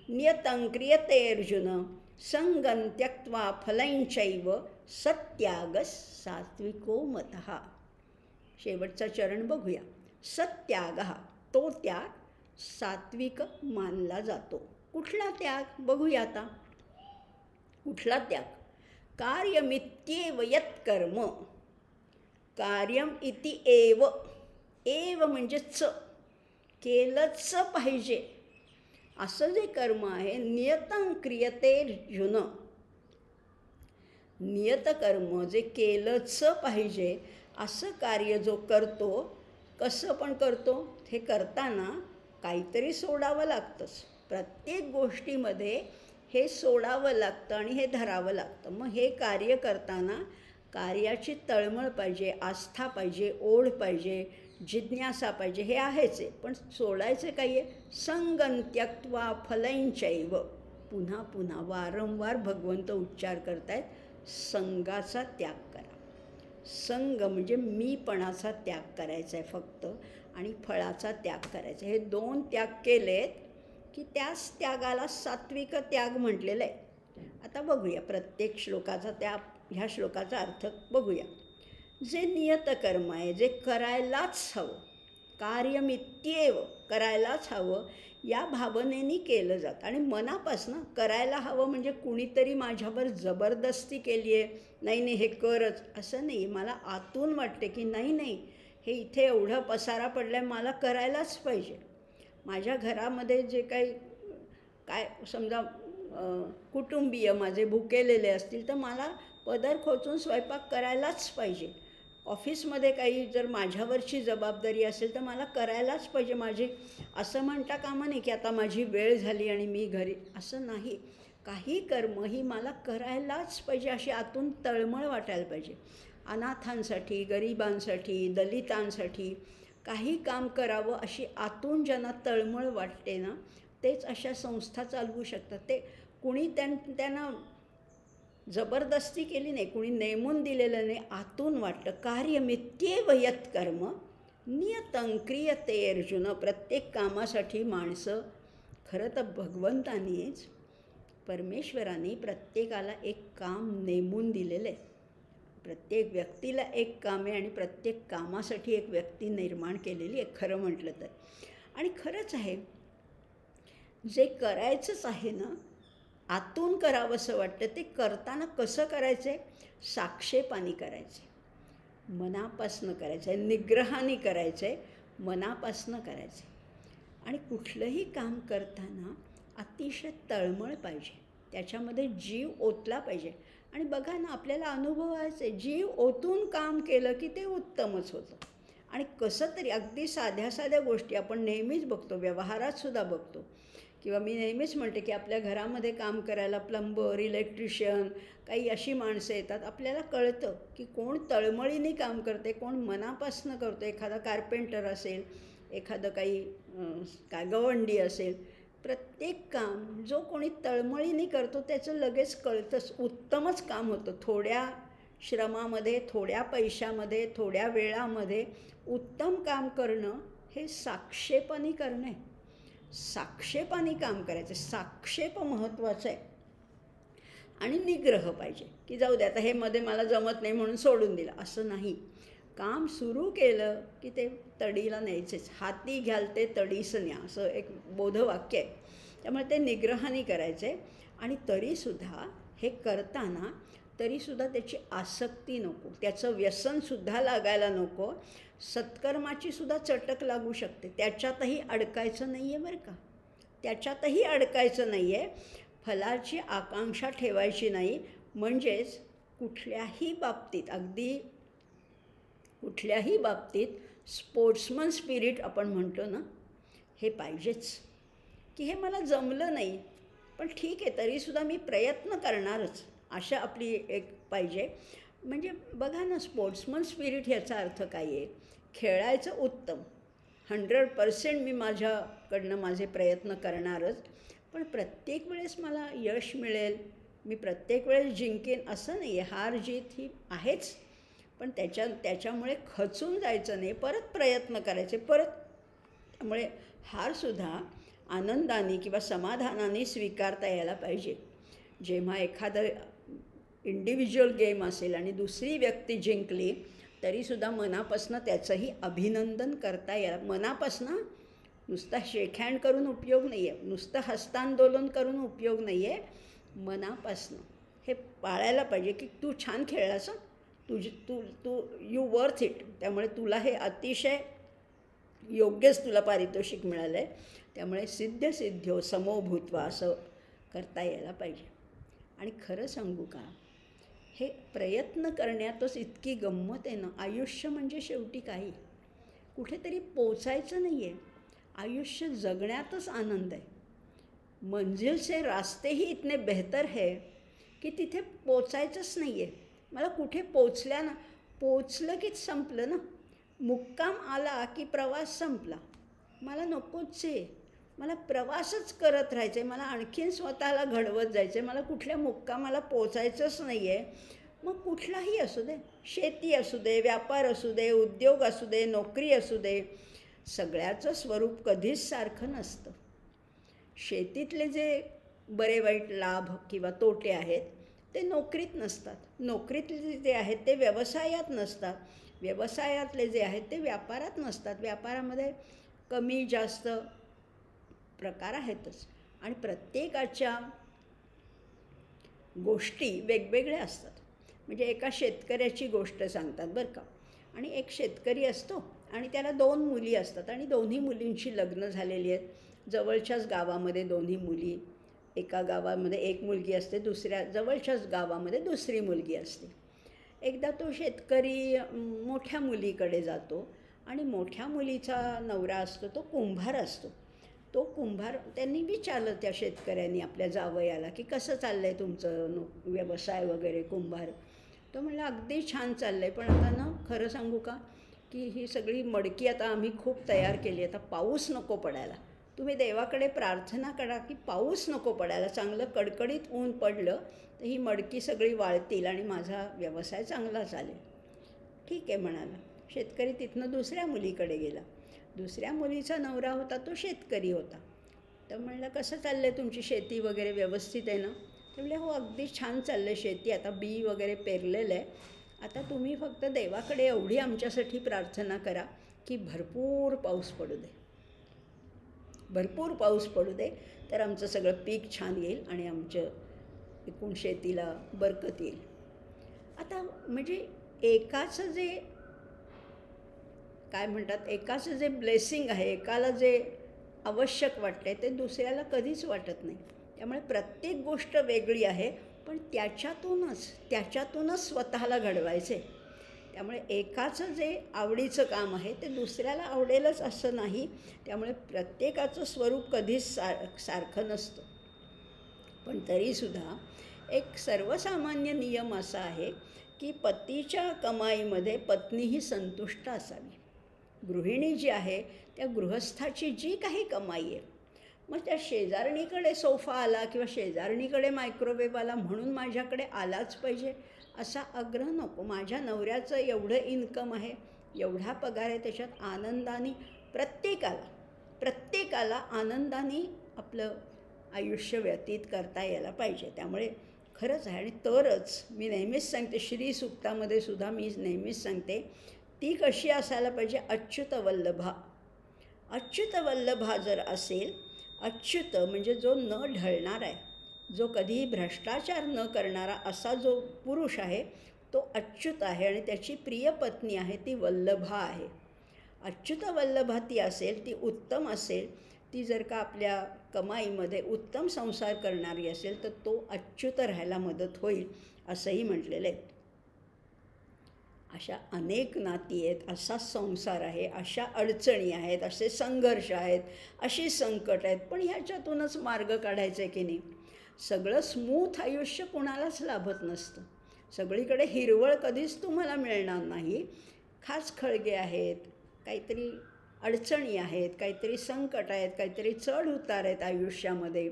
नियतं क्रियते अर्जुन संगं त्यक्त्वा फलंचैव सत्यागस सात्विको मतः. शेवटचा चरण बघूया. सत्याग, तो त्याग सात्विक मानला जातो. कुठला त्याग बघूया आता. कुठला त्याग? कार्यमित्येव यत्कर्म. कार्यम इति एव, एव म्हणजे च, केलंच पाहिजे असं जे कर्म आहे. नियतं क्रियते अर्जुन, नियत कर्म जे केलंच पाहिजे असं कार्य जो करतो, कसं पण करतो, हे करताना काहीतरी सोडावं लागतंच. प्रत्येक गोष्टीमध्ये हे सोडावं लागतं आणि हे धरावं लागतं. मग हे कार्य करताना कार्याची तळमळ पाहिजे, आस्था पाहिजे, ओढ पाहिजे, जिज्ञासा पाहिजे, हे आहेच आहे. पण सोडायचं काही आहे? संगं त्यक्त्वा फलंचैव. पुन्हा पुन्हा वारंवार भगवंत उच्चार करतायत, संगाचा त्याग करा. संग म्हणजे मीपणाचा त्याग करायचा आहे फक्त, आणि फळाचा त्याग करायचा. हे 2 त्याग केलेत की त्याच त्यागाला सात्विक त्याग म्हटलेलं आहे. आता बघूया प्रत्येक श्लोकाचा, ह्या श्लोकाचा अर्थ बघूया. जे नियत कर्म आहे, जे करायलाच हवं, कार्यमित्येव करायलाच हवं, या भावनेने केलं जातं. आणि मनापासून करायला हवं म्हणजे कुणीतरी माझ्यावर जबरदस्ती केली आहे, नाही नाही हे करच असं नाही. मला आतून वाटते की नाही नाही, हे इथे एवढा पसारा पडला आहे, मला करायलाच पाहिजे. माझ्या घरामध्ये जे काही काय समजा कुटुंबीय माझे भुकेलेले असतील तर मला पदर खोचून स्वयंपाक करायलाच पाहिजे. ऑफिसमध्ये काही जर माझ्यावरची जबाबदारी असेल तर मला करायलाच पाहिजे. माझी असं म्हणता कामा नाही की आता माझी वेळ झाली आणि मी घरी, असं नाही. काही कर्म ही मला करायलाच पाहिजे अशी आतून तळमळ वाटायला पाहिजे. अनाथांसाठी, गरिबांसाठी, दलितांसाठी काही काम करावं अशी आतून ज्यांना तळमळ वाटते ना, तेच अशा संस्था चालवू शकतात. ते कुणी त्यांना जबरदस्ती केली नाही, कुणी नेमून दिलेलं नाही, आतून वाटतं. कार्यमित्येव यत्कर्म नियतं क्रियते अर्जुन. प्रत्येक कामासाठी माणसं, खरं तर भगवंतानीच, परमेश्वराने प्रत्येकाला एक काम नेमून दिलेलं आहे. प्रत्येक व्यक्तीला एक काम आहे आणि प्रत्येक कामासाठी एक व्यक्ती निर्माण केलेली आहे खरं म्हटलं तर. आणि खरंच आहे, जे करायचंच आहे ना, आतून करावंसं वाटतं, ते करताना कसं करायचं आहे? साक्षेपानी करायचं आहे, मनापासनं करायचं आहे, निग्रहाने करायचं आहे, मनापासनं करायचं आहे. आणि कुठलंही काम करताना अतिशय तळमळ पाहिजे, त्याच्यामध्ये जीव ओतला पाहिजे. आणि बघा ना, आपल्याला अनुभवायचं आहे, जीव ओतून काम केलं की ते उत्तमच होतं. आणि कसं तरी अगदी साध्या साध्या गोष्टी आपण नेहमीच बघतो, व्यवहारातसुद्धा बघतो. किंवा मी नेहमीच म्हणते की आपल्या घरामध्ये काम करायला प्लंबर, इलेक्ट्रिशियन, काही अशी माणसं येतात. आपल्याला कळतं की कोण तळमळीने काम करते, कोण मनापासनं करतो. एखादा कार्पेंटर असेल, एखादं काही काय गवंडी असेल. प्रत्येक काम जो कोणी तळमळीने करतो त्याचं लगेच कळतंच, उत्तमच काम होतं. थोड्या श्रमामध्ये, थोड्या पैशामध्ये, थोड्या वेळामध्ये उत्तम काम करणं हे साक्षेपानी करणं आहे. साक्षेपानी काम करायचं, साक्षेप महत्त्वाचं आहे. आणि निग्रह पाहिजे की जाऊ दे आता हे मध्ये मला जमत नाही म्हणून सोडून दिलं, असं नाही. काम सुरू केलं की ते तडीला न्यायचेच. हाती घ्याल ते तडीस न्या, असं एक बोधवाक्य आहे. त्यामुळे ते निग्रहाने करायचे. आणि तरीसुद्धा हे करताना तरीसुद्धा त्याची आसक्ती नको, त्याचं व्यसनसुद्धा लागायला नको. सत्कर्माचीसुद्धा चटक लागू शकते, त्याच्यातही अडकायचं नाही आहे बरं का, त्याच्यातही अडकायचं नाही आहे. फलाची आकांक्षा ठेवायची नाही. म्हणजेच कुठल्याही बाबतीत, अगदी कुठल्याही बाबतीत स्पोर्ट्समन स्पिरिट आपण म्हणतो ना, हे पाहिजेच. की हे मला जमलं नाही पण ठीक आहे तरीसुद्धा मी प्रयत्न करणारच, अशा आपली एक पाहिजे. म्हणजे बघा ना, स्पोर्ट्समन स्पिरिट ह्याचा अर्थ काय आहे? खेळायचं उत्तम, 100% मी माझ्याकडनं माझे प्रयत्न करणारच. पण प्रत्येक वेळेस मला यश मिळेल, मी प्रत्येक वेळेस जिंकेन असं नाही आहे. हार जीत ही आहेच, पण त्याच्यामुळे खचून जायचं नाही, परत प्रयत्न करायचे परत. त्यामुळे हारसुद्धा आनंदाने किंवा समाधानाने स्वीकारता यायला पाहिजे. जेव्हा एखादं इंडिव्हिज्युअल गेम असेल आणि दुसरी व्यक्ती जिंकली तरीसुद्धा मनापासनं त्याचंही अभिनंदन करता यायला. मनापासनं नुसता शेक हँड करून उपयोग नाही आहे, नुसतं हस्तांदोलन करून उपयोग नाही आहे. मनापासनं हे पाळायला पाहिजे की तू छान खेळलास, तू यू वर्थ इट, त्यामुळे तुला हे अतिशय योग्यच तुला पारितोषिक मिळालं आहे. त्यामुळे सिद्ध सिद्ध्यो समो भूत्वा असं करता यायला पाहिजे. आणि खरं सांगू का, हे प्रयत्न करण्यातच इतकी गंमत आहे ना. आयुष्य म्हणजे शेवटी काही कुठेतरी पोचायचं नाही आहे, आयुष्य जगण्यातच आनंद आहे. मंजिल से रास्ते ही इतने बेहतर है की तिथे पोचायचंच नाही आहे. मला कुठे पोचलं की संपलं ना. मुक्काम आला की प्रवास संपला. मला नकोच आहे, मला प्रवासच करत राहायचं आहे, मला आणखीन स्वतःला घडवत जायचं आहे. मला कुठल्या मुक्कामाला पोचायचंच नाही आहे. मग कुठलाही असू दे, शेती असू दे, व्यापार असू दे, उद्योग असू दे, नोकरी असू दे, सगळ्याचं स्वरूप कधीच सारखं नसतं. शेतीतले जे बरे वाईट लाभ किंवा तोटे आहेत ते नोकरीत नसतात, नोकरीतले जे आहेत ते व्यवसायात नसतात, व्यवसायातले जे आहेत ते व्यापारात नसतात. व्यापारामध्ये कमी जास्त प्रकार आहेतच आणि प्रत्येकाच्या गोष्टी वेगवेगळ्या असतात. म्हणजे एका शेतकऱ्याची गोष्ट सांगतात बरं का. आणि एक शेतकरी असतो आणि त्याला 2 मुली असतात आणि दोन्ही मुलींची लग्न झालेली आहेत. जवळच्याच गावामध्ये दोन्ही मुली एका गावामध्ये एक मुलगी असते, दुसऱ्या जवळच्याच गावामध्ये दुसरी मुलगी असते. एकदा तो शेतकरी मोठ्या मुलीकडे जातो आणि मोठ्या मुलीचा नवरा असतो तो कुंभार असतो. तो कुंभार त्यांनी विचारलं त्या शेतकऱ्यांनी आपल्या जावयाला की कसं चाललं आहे तुमचं व्यवसाय वगैरे कुंभार. तो म्हणला अगदी छान चाललं आहे, पण आता ना खरं सांगू का की ही सगळी मडकी आता आम्ही खूप तयार केली, आता पाऊस नको पडायला. तुम्ही देवाकडे प्रार्थना करा की पाऊस नको पडायला, चांगलं कडकडीत ऊन पडलं तर ही मडकी सगळी वाळतील आणि माझा व्यवसाय चांगला चालेल. ठीक आहे म्हणाला. शेतकरी तिथनं दुसऱ्या मुलीकडे गेला. दुसऱ्या मुलीचा नवरा होता तो शेतकरी होता. तर म्हणलं कसं चाललं आहे तुमची शेती वगैरे व्यवस्थित आहे ना? ते म्हणले हो अगदी छान चाललं आहे शेती, आता बी वगैरे पेरलेलं आहे. आता तुम्ही फक्त देवाकडे एवढी आमच्यासाठी प्रार्थना करा की भरपूर पाऊस पडू दे, भरपूर पाऊस पडू दे, तर आमचं सगळं पीक छान येईल आणि आमच्या एकूण शेतीला बरकत येईल. आता म्हणजे एकाचं जे काय म्हणतात, एकाचं जे ब्लेसिंग आहे, एकाला जे आवश्यक वाटते ते दुसऱ्याला कधीच वाटत नाही. त्यामुळे प्रत्येक गोष्ट वेगळी आहे, पण त्याच्यातूनच स्वतःला घडवायचे. त्यामुळे एकाचं जे आवडीचं काम आहे ते दुसऱ्याला आवडेलच असं नाही. त्यामुळे प्रत्येकाचं स्वरूप कधीच सारखं नसतं. पण तरीसुद्धा एक सर्वसामान्य नियम असा आहे की पतीच्या कमाईमध्ये पत्नीही संतुष्ट असावी. गृहिणी जी आहे त्या गृहस्थाची जी काही कमाई आहे, मग त्या शेजारणीकडे सोफा आला किंवा शेजारणीकडे मायक्रोवेव्ह आला म्हणून माझ्याकडे आलाच पाहिजे असा आग्रह नको. माझ्या नवऱ्याचं एवढं इन्कम आहे, एवढा पगार आहे, त्याच्यात आनंदाने प्रत्येकाला आनंदाने आपलं आयुष्य व्यतीत करता यायला पाहिजे. त्यामुळे खरंच आहे. आणि तरच मी नेहमीच सांगते, श्रीसूक्तामध्ये सुद्धा मी नेहमीच सांगते ती कशी असायला पाहिजे, अच्युतवल्लभा. अच्युतवल्लभा जर असेल, अच्युत म्हणजे जो न ढळणार आहे, जो कधीही भ्रष्टाचार न करणारा असा जो पुरुष आहे तो अच्युत आहे आणि त्याची प्रिय पत्नी आहे ती वल्लभा आहे. अच्युतवल्लभा ती असेल, ती उत्तम असेल, ती जर का आपल्या कमाईमध्ये उत्तम संसार करणारी असेल तर तो अच्युत राहायला मदत होईल असंही म्हटलेलं आहे. अशा अनेक नाती आहेत, असा संसार आहे, अशा अडचणी आहेत, असे संघर्ष आहेत, अशी संकट आहेत, पण ह्याच्यातूनच मार्ग काढायचा आहे की नाही. सगळं स्मूथ आयुष्य कोणालाच लाभत नसतं. सगळीकडे हिरवळ कधीच तुम्हाला मिळणार नाही. खाचखळगे आहेत, काहीतरी अडचणी आहेत, काहीतरी संकट आहेत, काहीतरी चढ उतार आहेत आयुष्यामध्ये.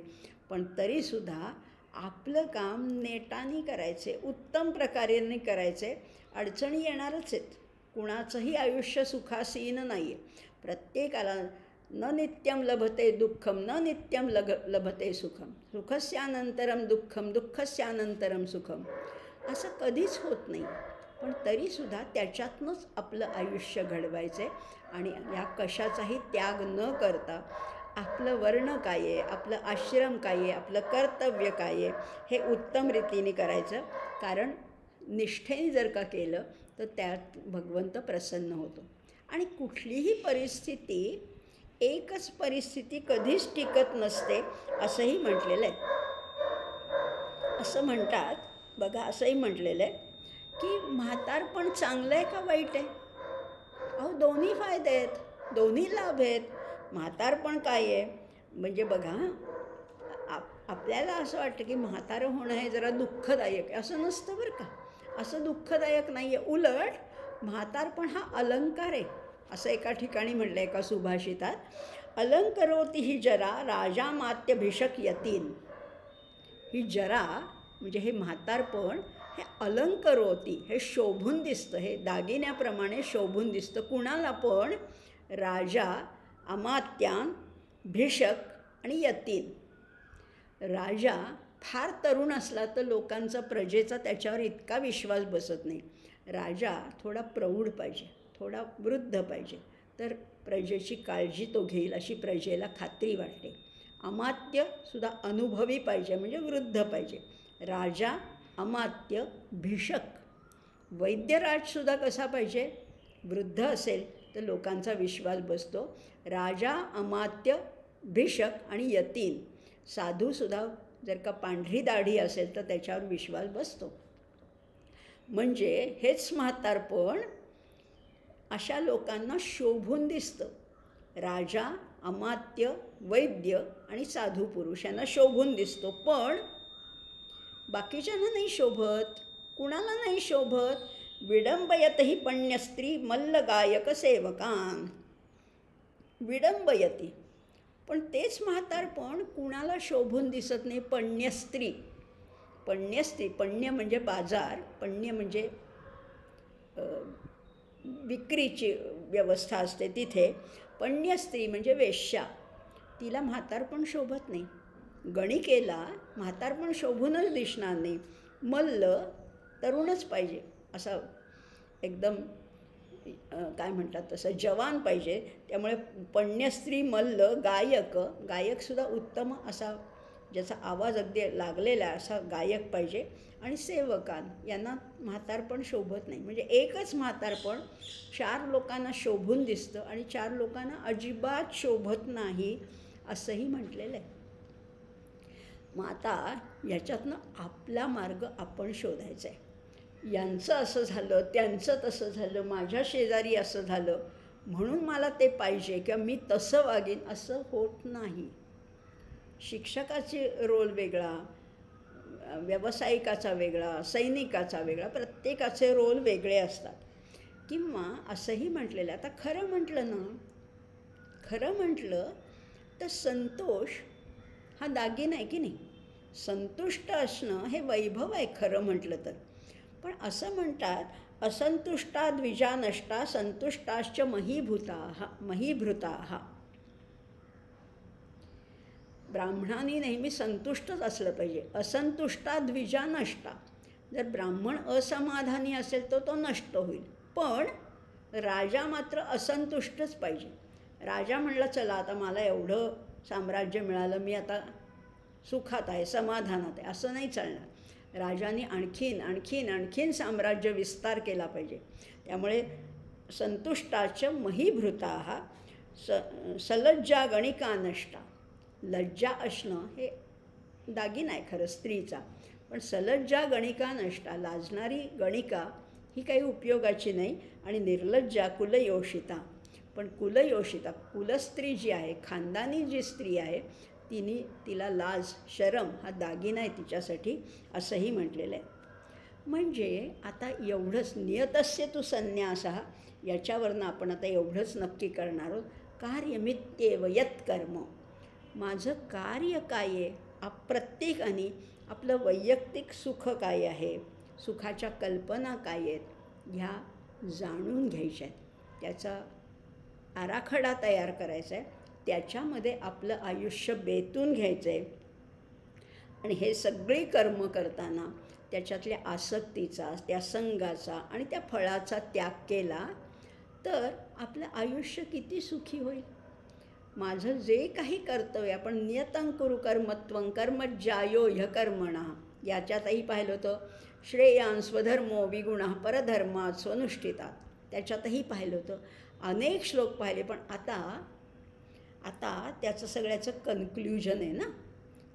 पण तरीसुद्धा आपलं काम नेटाने करायचे, उत्तम प्रकारे करायचे. अडचणी येणारच आहेत, कुणाचंही आयुष्य सुखासीन नाही आहे. प्रत्येकाला न नित्यं लभते दुःखम न नित्यं लभते सुखम, सुखस्यानंतरम दुःखम दुःखस्यानंतरम सुखम, असं कधीच होत नाही. पण तरीसुद्धा त्याच्यातनंच आपलं आयुष्य घडवायचं आहे आणि या कशाचाही त्याग न करता आपलं वर्ण काय आहे, आपलं आश्रम काय आहे, आपलं कर्तव्य काय आहे हे उत्तम रीतीने करायचं. कारण निष्ठेने जर का केलं तर त्यात भगवंत प्रसन्न होतो. आणि कुठलीही परिस्थिती, एकच परिस्थिती कधीच टिकत नसते असंही म्हटलेलं आहे. असं म्हणतात बघा, असंही म्हटलेलं आहे की म्हातारपण चांगलं आहे का वाईट आहे? अहो दोन्ही फायदे आहेत, दोन्ही लाभ आहेत. म्हातारपण काय आहे म्हणजे बघा, आपल्याला असं वाटतं की म्हातारं होणं हे जरा दुःखदायक आहे. असं नसतं बरं का, असं दुःखदायक नाही आहे. उलट म्हातारपण हा अलंकार आहे असं एका ठिकाणी म्हटलं, एका सुभाषितात. अलंकरोती ही जरा राजामात्यभिषक यतीन. ही जरा म्हणजे हे म्हातारपण हे अलंकरोती, हे शोभून दिसतं, हे दागिन्याप्रमाणे शोभून दिसतं. कुणाला पण? राजा, अमात्यान, भिषक आणि यतीन. राजा फार तरुण असला तर लोकांचा, प्रजेचा त्याच्यावर इतका विश्वास बसत नाही. राजा थोडा प्रौढ पाहिजे, थोडा वृद्ध पाहिजे, तर प्रजेची काळजी तो घेईल अशी प्रजेला खात्री वाटते. अमात्यसुद्धा अनुभवी पाहिजे म्हणजे वृद्ध पाहिजे. राजा, अमात्य, भिषक. वैद्यराजसुद्धा कसा पाहिजे? वृद्ध असेल तर लोकांचा विश्वास बसतो. राजा, अमात्य, भिषक आणि यतीन. साधूसुद्धा जर का पांढरी दाढी असेल तर त्याच्यावर विश्वास बसतो. म्हणजे हेच म्हातारपण अशा लोकांना शोभून दिसतं. राजा, अमात्य, वैद्य आणि साधू पुरुष यांना शोभून दिसतो, पण बाकीच्यांना नाही शोभत. कुणाला नाही शोभत? विडंबयतही पण्यस्त्री मल्लगायक सेवकान. विडंबयती. पण तेच म्हातारपण कुणाला शोभून दिसत नाही. पण्यस्त्री. पण्यस्त्री, पण्य म्हणजे बाजार, पण्य म्हणजे विक्रीची व्यवस्था असते तिथे. पण्यस्त्री म्हणजे वेश्या. तिला म्हातारपण शोभत नाही. गणिकेला म्हातारपण शोभूनच दिसणार नाही. मल्ल तरुणच पाहिजे, असा एकदम काय म्हणतात तसं जवान पाहिजे. त्यामुळे पण्यस्त्री, मल्ल, गायक, गायकसुद्धा उत्तम असा ज्याचा आवाज अगदी लागलेला असा गायक पाहिजे. आणि सेवकान यांना म्हातारपण शोभत नाही. म्हणजे एकच म्हातारपण 4 लोकांना शोभून दिसतं आणि 4 लोकांना अजिबात शोभत नाही, असंही म्हटलेलं आहे. मग आता याच्यातनं आपला मार्ग आपण शोधायचा आहे. यांचं असं झालं, त्यांचं तसं झालं, माझ्या शेजारी असं झालं म्हणून मला ते पाहिजे किंवा मी तसं वागेन, असं होत नाही. शिक्षकाचे रोल वेगळा, व्यावसायिकाचा वेगळा, सैनिकाचा वेगळा, प्रत्येकाचे रोल वेगळे असतात. किंवा असंही म्हटलेलं आहे, आता खरं म्हटलं तर संतोष हा दागिना आहे की नाही. संतुष्ट असणं हे वैभव आहे खरं म्हटलं तर. पण असं म्हणतात, असंतुष्टा द्विजा नष्टा संतुष्टाश्च महीभृताः. ब्राह्मणांनी नेहमी संतुष्टच असलं पाहिजे. असंतुष्टा द्विजा नष्टा. जर ब्राह्मण असमाधानी असेल तर तो नष्ट होईल. पण राजा मात्र असंतुष्टच पाहिजे. राजा म्हणला चला आता मला एवढं साम्राज्य मिळालं, मी आता सुखात आहे, समाधानात आहे, असं नाही चालणार. राजाने आणखीन साम्राज्य विस्तार केला पाहिजे. त्यामुळे संतुष्टाच महीभृताः सलज्जा गणिका नष्टा. लज्जा असणं हे दागिना आहे खरं स्त्रीचा, पण सलज्जा गणिका नष्टा, लाजणारी गणिका ही काही उपयोगाची नाही. आणि निर्लज्जा कुलयोषिता. पण कुलयोषिता, कुलस्त्री जी आहे, खानदानी जी स्त्री आहे, तिला लाज, शरम हा दागिना आहे तिच्यासाठी, असंही म्हटलेलं आहे. म्हणजे आता एवढंच नियतस्य तु संन्यासः, याच्यावरनं आपण आता एवढंच नक्की करणार आहोत. कार्यमित्येव यत्कर्म. माझं कार्य काय आहे, प्रत्येकाने आपलं वैयक्तिक सुख काय आहे, सुखाच्या कल्पना काय आहेत, ह्या जाणून घ्यायच्या आहेत. त्याचा आराखडा तयार करायचा आहे. त्याच्यामध्ये आपलं आयुष्य बेतून घ्यायचं आहे. आणि हे सगळी कर्म करताना त्याच्यातल्या आसक्तीचा, त्या संगाचा आणि त्या फळाचा त्याग केला तर आपलं आयुष्य किती सुखी होईल. माझं जे काही कर्तव्य, आपण नियतं कुरु कर्मत्वं कर्मज्जायो ह्यकर्मणः, याच्यातही पाहिलं होतं. श्रेयान् स्वधर्मो विगुणः परधर्मात् स्वनुष्ठितात्, त्याच्यातही पाहिलं होतं. अनेक श्लोक पाहिले. पण आता त्याचं सगळ्याचं कन्क्ल्युजन आहे ना,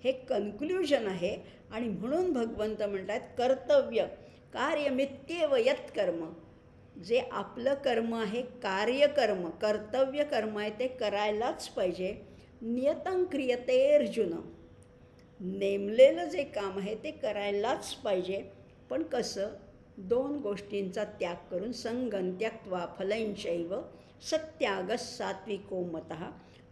हे कन्क्ल्युजन आहे. आणि म्हणून भगवंत म्हणतात कर्तव्य कार्यमित्येव यत्कर्म. जे आपलं कर्म आहे, कार्यकर्म, कर्तव्य कर्म आहे, ते करायलाच पाहिजे. नियतं क्रियते अर्जुन. नेमलेलं जे काम आहे ते करायलाच पाहिजे. पण कसं? 2 गोष्टींचा त्याग करून. संगं त्यक्त्वा फलञ्चैव सत्यागः सात्विको मतः.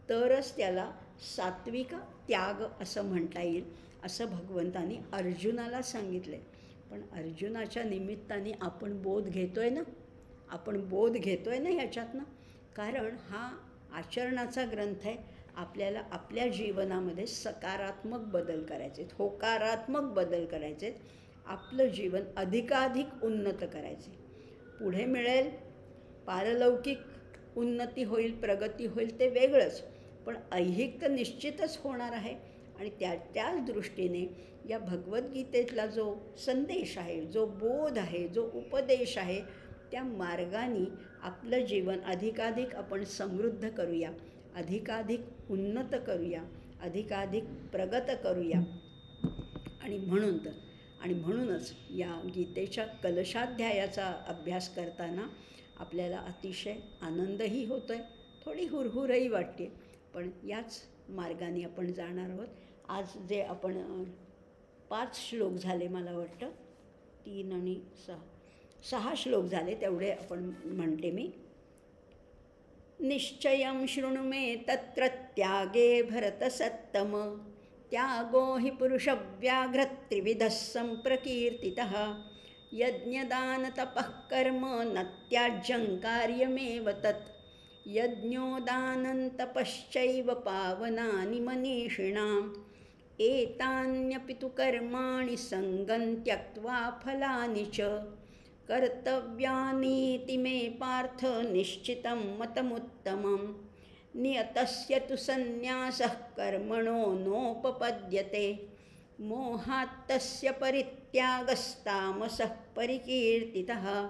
तरच त्याला सात्विक त्याग असं म्हणता येईल, असं भगवंतांनी अर्जुनाला सांगितलं आहे. पण अर्जुनाच्या निमित्ताने आपण बोध घेतो आहे ना, ह्याच्यातनं. कारण हा आचरणाचा ग्रंथ आहे. आपल्याला आपल्या जीवनामध्ये सकारात्मक बदल करायचे आहेत, होकारात्मक बदल करायचे आहेत. आपलं जीवन अधिकाधिक उन्नत करायचे. पुढे मिळेल पारलौकिक उन्नती होईल, प्रगती होईल, ते वेगळंच. पण ऐहिक तर निश्चितच होणार आहे. आणि त्याच दृष्टीने या भगवद्गीतेतला जो संदेश आहे, जो बोध आहे, जो उपदेश आहे, त्या मार्गाने आपलं जीवन अधिकाधिक आपण समृद्ध करूया, अधिकाधिक उन्नत करूया, अधिकाधिक प्रगत करूया. आणि म्हणूनच या गीतेच्या कलशाध्यायाचा अभ्यास करताना आपल्याला अतिशय आनंदही होतो आहे, थोडी हुरहुरही वाटते. पण याच मार्गाने आपण जाणार आहोत. आज जे आपण 5 श्लोक झाले, मला वाटतं 3 आणि 6 श्लोक झाले, तेवढे आपण म्हणते मी. निश्चयं शृणु मे तत्र त्यागे भरतसत्तम, त्यागो हि पुरुषव्याघ्र त्रिविधः सम्प्रकीर्तितः, यज्ञदानतपः कर्म न त्याज्यं कार्यमेव तत्, यज्ञोदानं तपश्चैव पावनानि मनीषिणाम्, एतान्यपि तु कर्माणि सङ्गं त्यक्त्वा फलानि च कर्तव्यानीति मे पार्थ निश्चितं मतमुत्तमं, नियतस्य तु सन्न्यासः कर्मणो नोपपद्यते, मोहात्तस्य परित्यागस्तामसः परिकीर्तितः,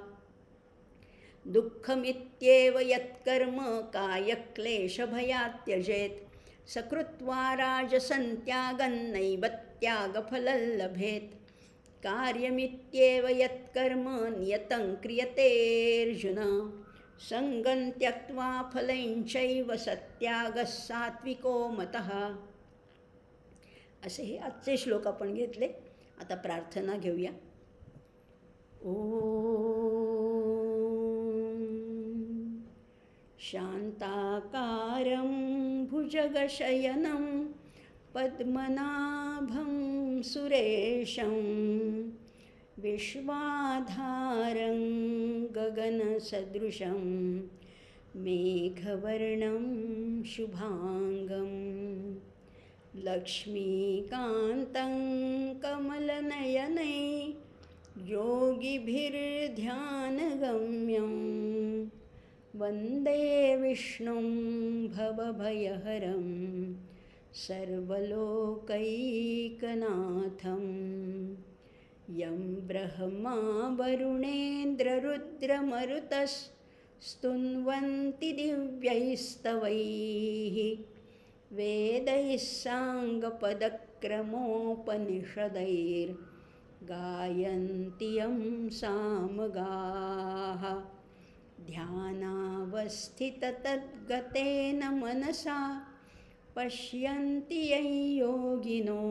दुःखमित्येव यत्कर्म कायक्लेशभयात् त्यजेत्, सकृत्वा राजसं त्यागं नैव त्यागफलं लभेत्, कार्यमित्येव यत्कर्म नियतं क्रियतेऽर्जुन, सङ्गं त्यक्त्वा फलं चैव सत्यागः सात्विको मतः. असे हे आजचे श्लोक आपण घेतले. आता प्रार्थना घेऊया. शान्ताकारं भुजगशयनं पद्मनाभं सुरेशं, विश्वाधारं गगनसदृशं मेघवर्णं शुभांगं, लक्ष्मीकान्तं कमलनयनै योगिभिर्ध्यानगम्यं, वन्दे विष्णुं भवभयहरं सर्वलोकैकनाथं, यं ब्रह्मा वरुणेन्द्ररुद्रमरुतस्तुन्वन्ति दिव्यैस्तवैः, वेदैः साङ्गपदक्रमोपनिषदैर्गायन्ति यं सामगाः, ध्यानावस्थिततद्गतेन मनसा पश्यन्ति यं योगिनो,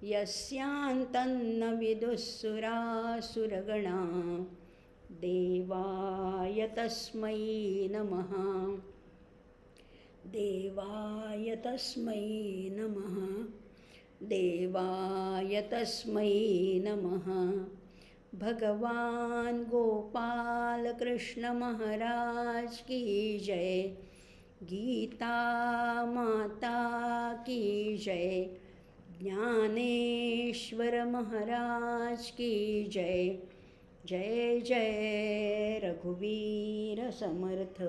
यस्यान्तन्न विदुःसुरासुरगणा, देवाय तस्मै नमः, देवाय तस्मै नमः, देवाय तस्मै नमः. भगवान गोपाल कृष्ण महाराज की जय, गीता माता की जय, ज्ञानेश्वर महाराज की जय. जय जय रघुवीर समर्थ.